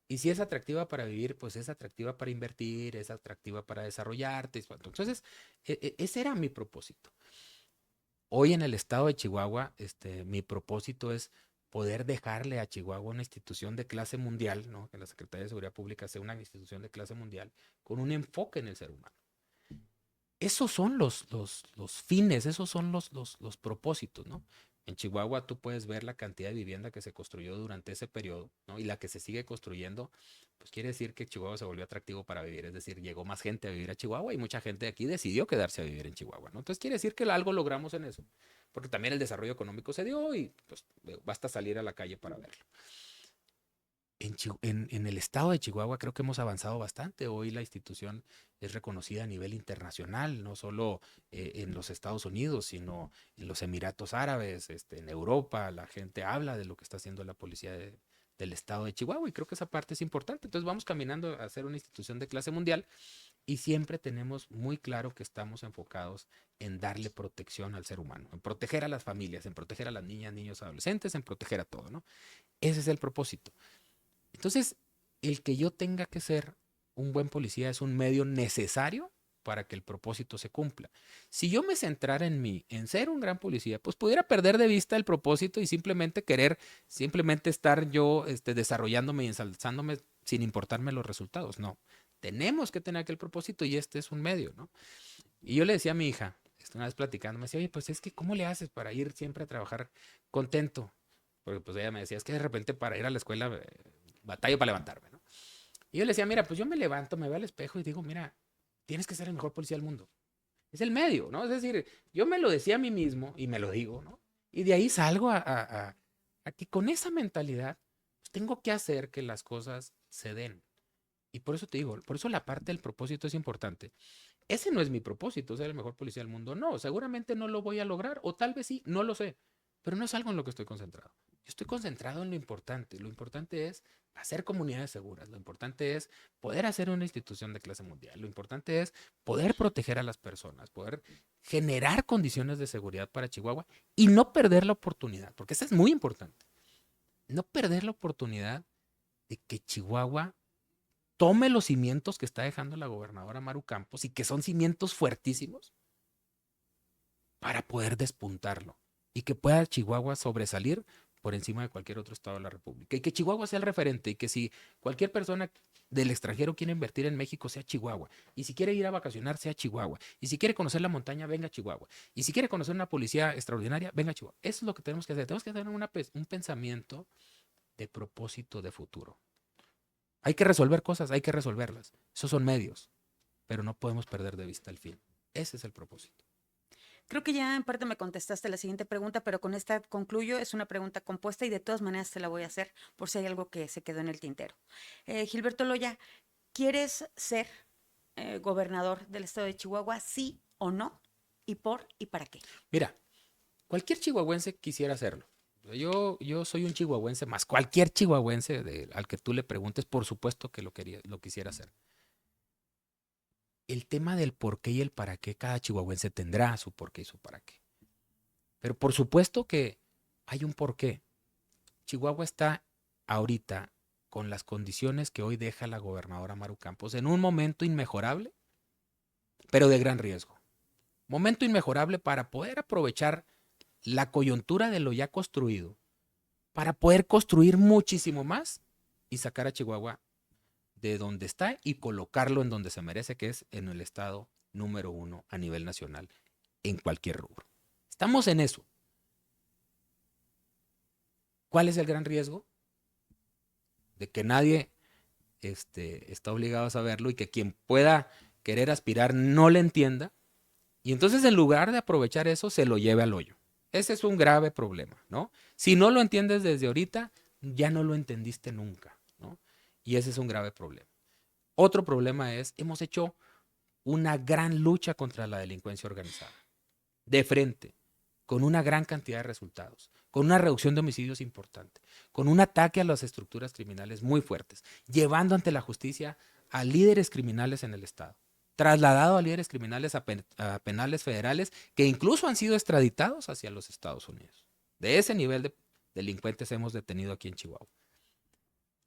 Y si es atractiva para vivir, pues es atractiva para invertir, es atractiva para desarrollarte. Entonces, ese era mi propósito. Hoy en el estado de Chihuahua, mi propósito es poder dejarle a Chihuahua una institución de clase mundial, ¿no? Que la Secretaría de Seguridad Pública sea una institución de clase mundial con un enfoque en el ser humano. Esos son los fines, esos son los propósitos, ¿no? En Chihuahua tú puedes ver la cantidad de vivienda que se construyó durante ese periodo, ¿no? Y la que se sigue construyendo, pues quiere decir que Chihuahua se volvió atractivo para vivir, es decir, llegó más gente a vivir a Chihuahua y mucha gente de aquí decidió quedarse a vivir en Chihuahua, ¿no? Entonces quiere decir que algo logramos en eso, porque también el desarrollo económico se dio y pues basta salir a la calle para verlo. En el estado de Chihuahua creo que hemos avanzado bastante. Hoy la institución es reconocida a nivel internacional, no solo en los Estados Unidos, sino en los Emiratos Árabes, en Europa. La gente habla de lo que está haciendo la policía del estado de Chihuahua y creo que esa parte es importante. Entonces vamos caminando a ser una institución de clase mundial y siempre tenemos muy claro que estamos enfocados en darle protección al ser humano, en proteger a las familias, en proteger a las niñas, niños, adolescentes, en proteger a todo, ¿no? Ese es el propósito. Entonces, el que yo tenga que ser un buen policía es un medio necesario para que el propósito se cumpla. Si yo me centrara en ser un gran policía, pues pudiera perder de vista el propósito y simplemente estar yo desarrollándome y ensalzándome sin importarme los resultados. No, tenemos que tener aquel propósito y este es un medio, ¿no? Y yo le decía a mi hija, una vez platicando, me decía, oye, pues es que, ¿cómo le haces para ir siempre a trabajar contento? Porque pues ella me decía, es que de repente para ir a la escuela batallo para levantarme, ¿no? Y yo le decía, mira, pues yo me levanto, me veo al espejo y digo, mira, tienes que ser el mejor policía del mundo. Es el medio, ¿no? Es decir, yo me lo decía a mí mismo y me lo digo, ¿no? Y de ahí salgo a que con esa mentalidad pues, tengo que hacer que las cosas se den. Y por eso te digo, por eso la parte del propósito es importante. Ese no es mi propósito, ser el mejor policía del mundo. No, seguramente no lo voy a lograr, o tal vez sí, no lo sé. Pero no es algo en lo que estoy concentrado. Yo estoy concentrado en lo importante. Lo importante es hacer comunidades seguras. Lo importante es poder hacer una institución de clase mundial. Lo importante es poder proteger a las personas, poder generar condiciones de seguridad para Chihuahua y no perder la oportunidad, porque eso es muy importante. No perder la oportunidad de que Chihuahua tome los cimientos que está dejando la gobernadora Maru Campos y que son cimientos fuertísimos para poder despuntarlo y que pueda Chihuahua sobresalir por encima de cualquier otro estado de la República. Y que Chihuahua sea el referente y que si cualquier persona del extranjero quiere invertir en México, sea Chihuahua. Y si quiere ir a vacacionar, sea Chihuahua. Y si quiere conocer la montaña, venga a Chihuahua. Y si quiere conocer una policía extraordinaria, venga a Chihuahua. Eso es lo que tenemos que hacer. Tenemos que tener un pensamiento de propósito de futuro. Hay que resolver cosas, hay que resolverlas. Esos son medios, pero no podemos perder de vista el fin. Ese es el propósito. Creo que ya en parte me contestaste la siguiente pregunta, pero con esta concluyo. Es una pregunta compuesta y de todas maneras te la voy a hacer por si hay algo que se quedó en el tintero. Gilberto Loya, ¿quieres ser gobernador del estado de Chihuahua, sí o no? ¿Y por y para qué? Mira, cualquier chihuahuense quisiera hacerlo. Yo soy un chihuahuense más. Cualquier chihuahuense al que tú le preguntes, por supuesto que lo quisiera hacer. El tema del por qué y el para qué, cada chihuahuense tendrá su por qué y su para qué. Pero por supuesto que hay un por qué. Chihuahua está ahorita con las condiciones que hoy deja la gobernadora Maru Campos en un momento inmejorable, pero de gran riesgo. Momento inmejorable para poder aprovechar la coyuntura de lo ya construido, para poder construir muchísimo más y sacar a Chihuahua de donde está y colocarlo en donde se merece, que es en el estado número 1 a nivel nacional en cualquier rubro. Estamos en eso. ¿Cuál es el gran riesgo? De que nadie está obligado a saberlo y que quien pueda querer aspirar no le entienda y entonces en lugar de aprovechar eso se lo lleve al hoyo. Ese es un grave problema, ¿no? Si no lo entiendes desde ahorita, ya no lo entendiste nunca, ¿no? Y ese es un grave problema. Otro problema es, hemos hecho una gran lucha contra la delincuencia organizada, de frente, con una gran cantidad de resultados, con una reducción de homicidios importante, con un ataque a las estructuras criminales muy fuertes, llevando ante la justicia a líderes criminales en el Estado, trasladado a líderes criminales a penales federales que incluso han sido extraditados hacia los Estados Unidos. De ese nivel de delincuentes hemos detenido aquí en Chihuahua.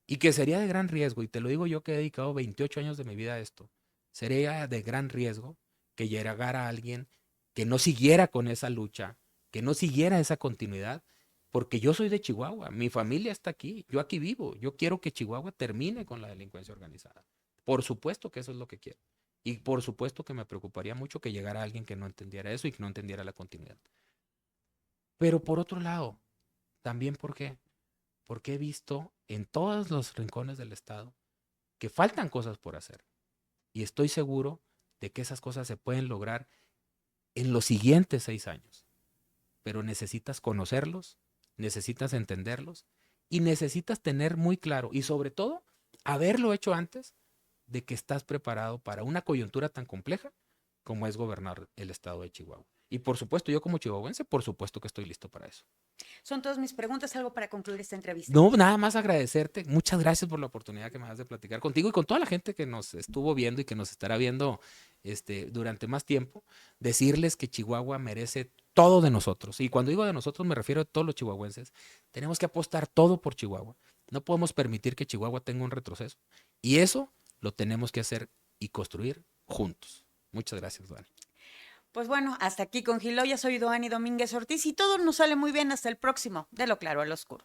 Y que sería de gran riesgo, y te lo digo yo que he dedicado 28 años de mi vida a esto, sería de gran riesgo que llegara alguien que no siguiera con esa lucha, que no siguiera esa continuidad, porque yo soy de Chihuahua, mi familia está aquí, yo aquí vivo, yo quiero que Chihuahua termine con la delincuencia organizada. Por supuesto que eso es lo que quiero. Y por supuesto que me preocuparía mucho que llegara alguien que no entendiera eso y que no entendiera la continuidad. Pero por otro lado, también porque he visto en todos los rincones del estado que faltan cosas por hacer. Y estoy seguro de que esas cosas se pueden lograr en los siguientes 6 años. Pero necesitas conocerlos, necesitas entenderlos y necesitas tener muy claro y sobre todo haberlo hecho antes de que estás preparado para una coyuntura tan compleja como es gobernar el estado de Chihuahua. Y por supuesto, yo como chihuahuense, por supuesto que estoy listo para eso. Son todas mis preguntas. Algo para concluir esta entrevista. No, nada más agradecerte. Muchas gracias por la oportunidad que me das de platicar contigo y con toda la gente que nos estuvo viendo y que nos estará viendo durante más tiempo. Decirles que Chihuahua merece todo de nosotros. Y cuando digo de nosotros me refiero a todos los chihuahuenses. Tenemos que apostar todo por Chihuahua. No podemos permitir que Chihuahua tenga un retroceso. Y eso lo tenemos que hacer y construir juntos. Muchas gracias, Dani. Pues bueno, hasta aquí con Giloya. Soy Doani Domínguez Ortiz y todo nos sale muy bien. Hasta el próximo, de lo claro al oscuro.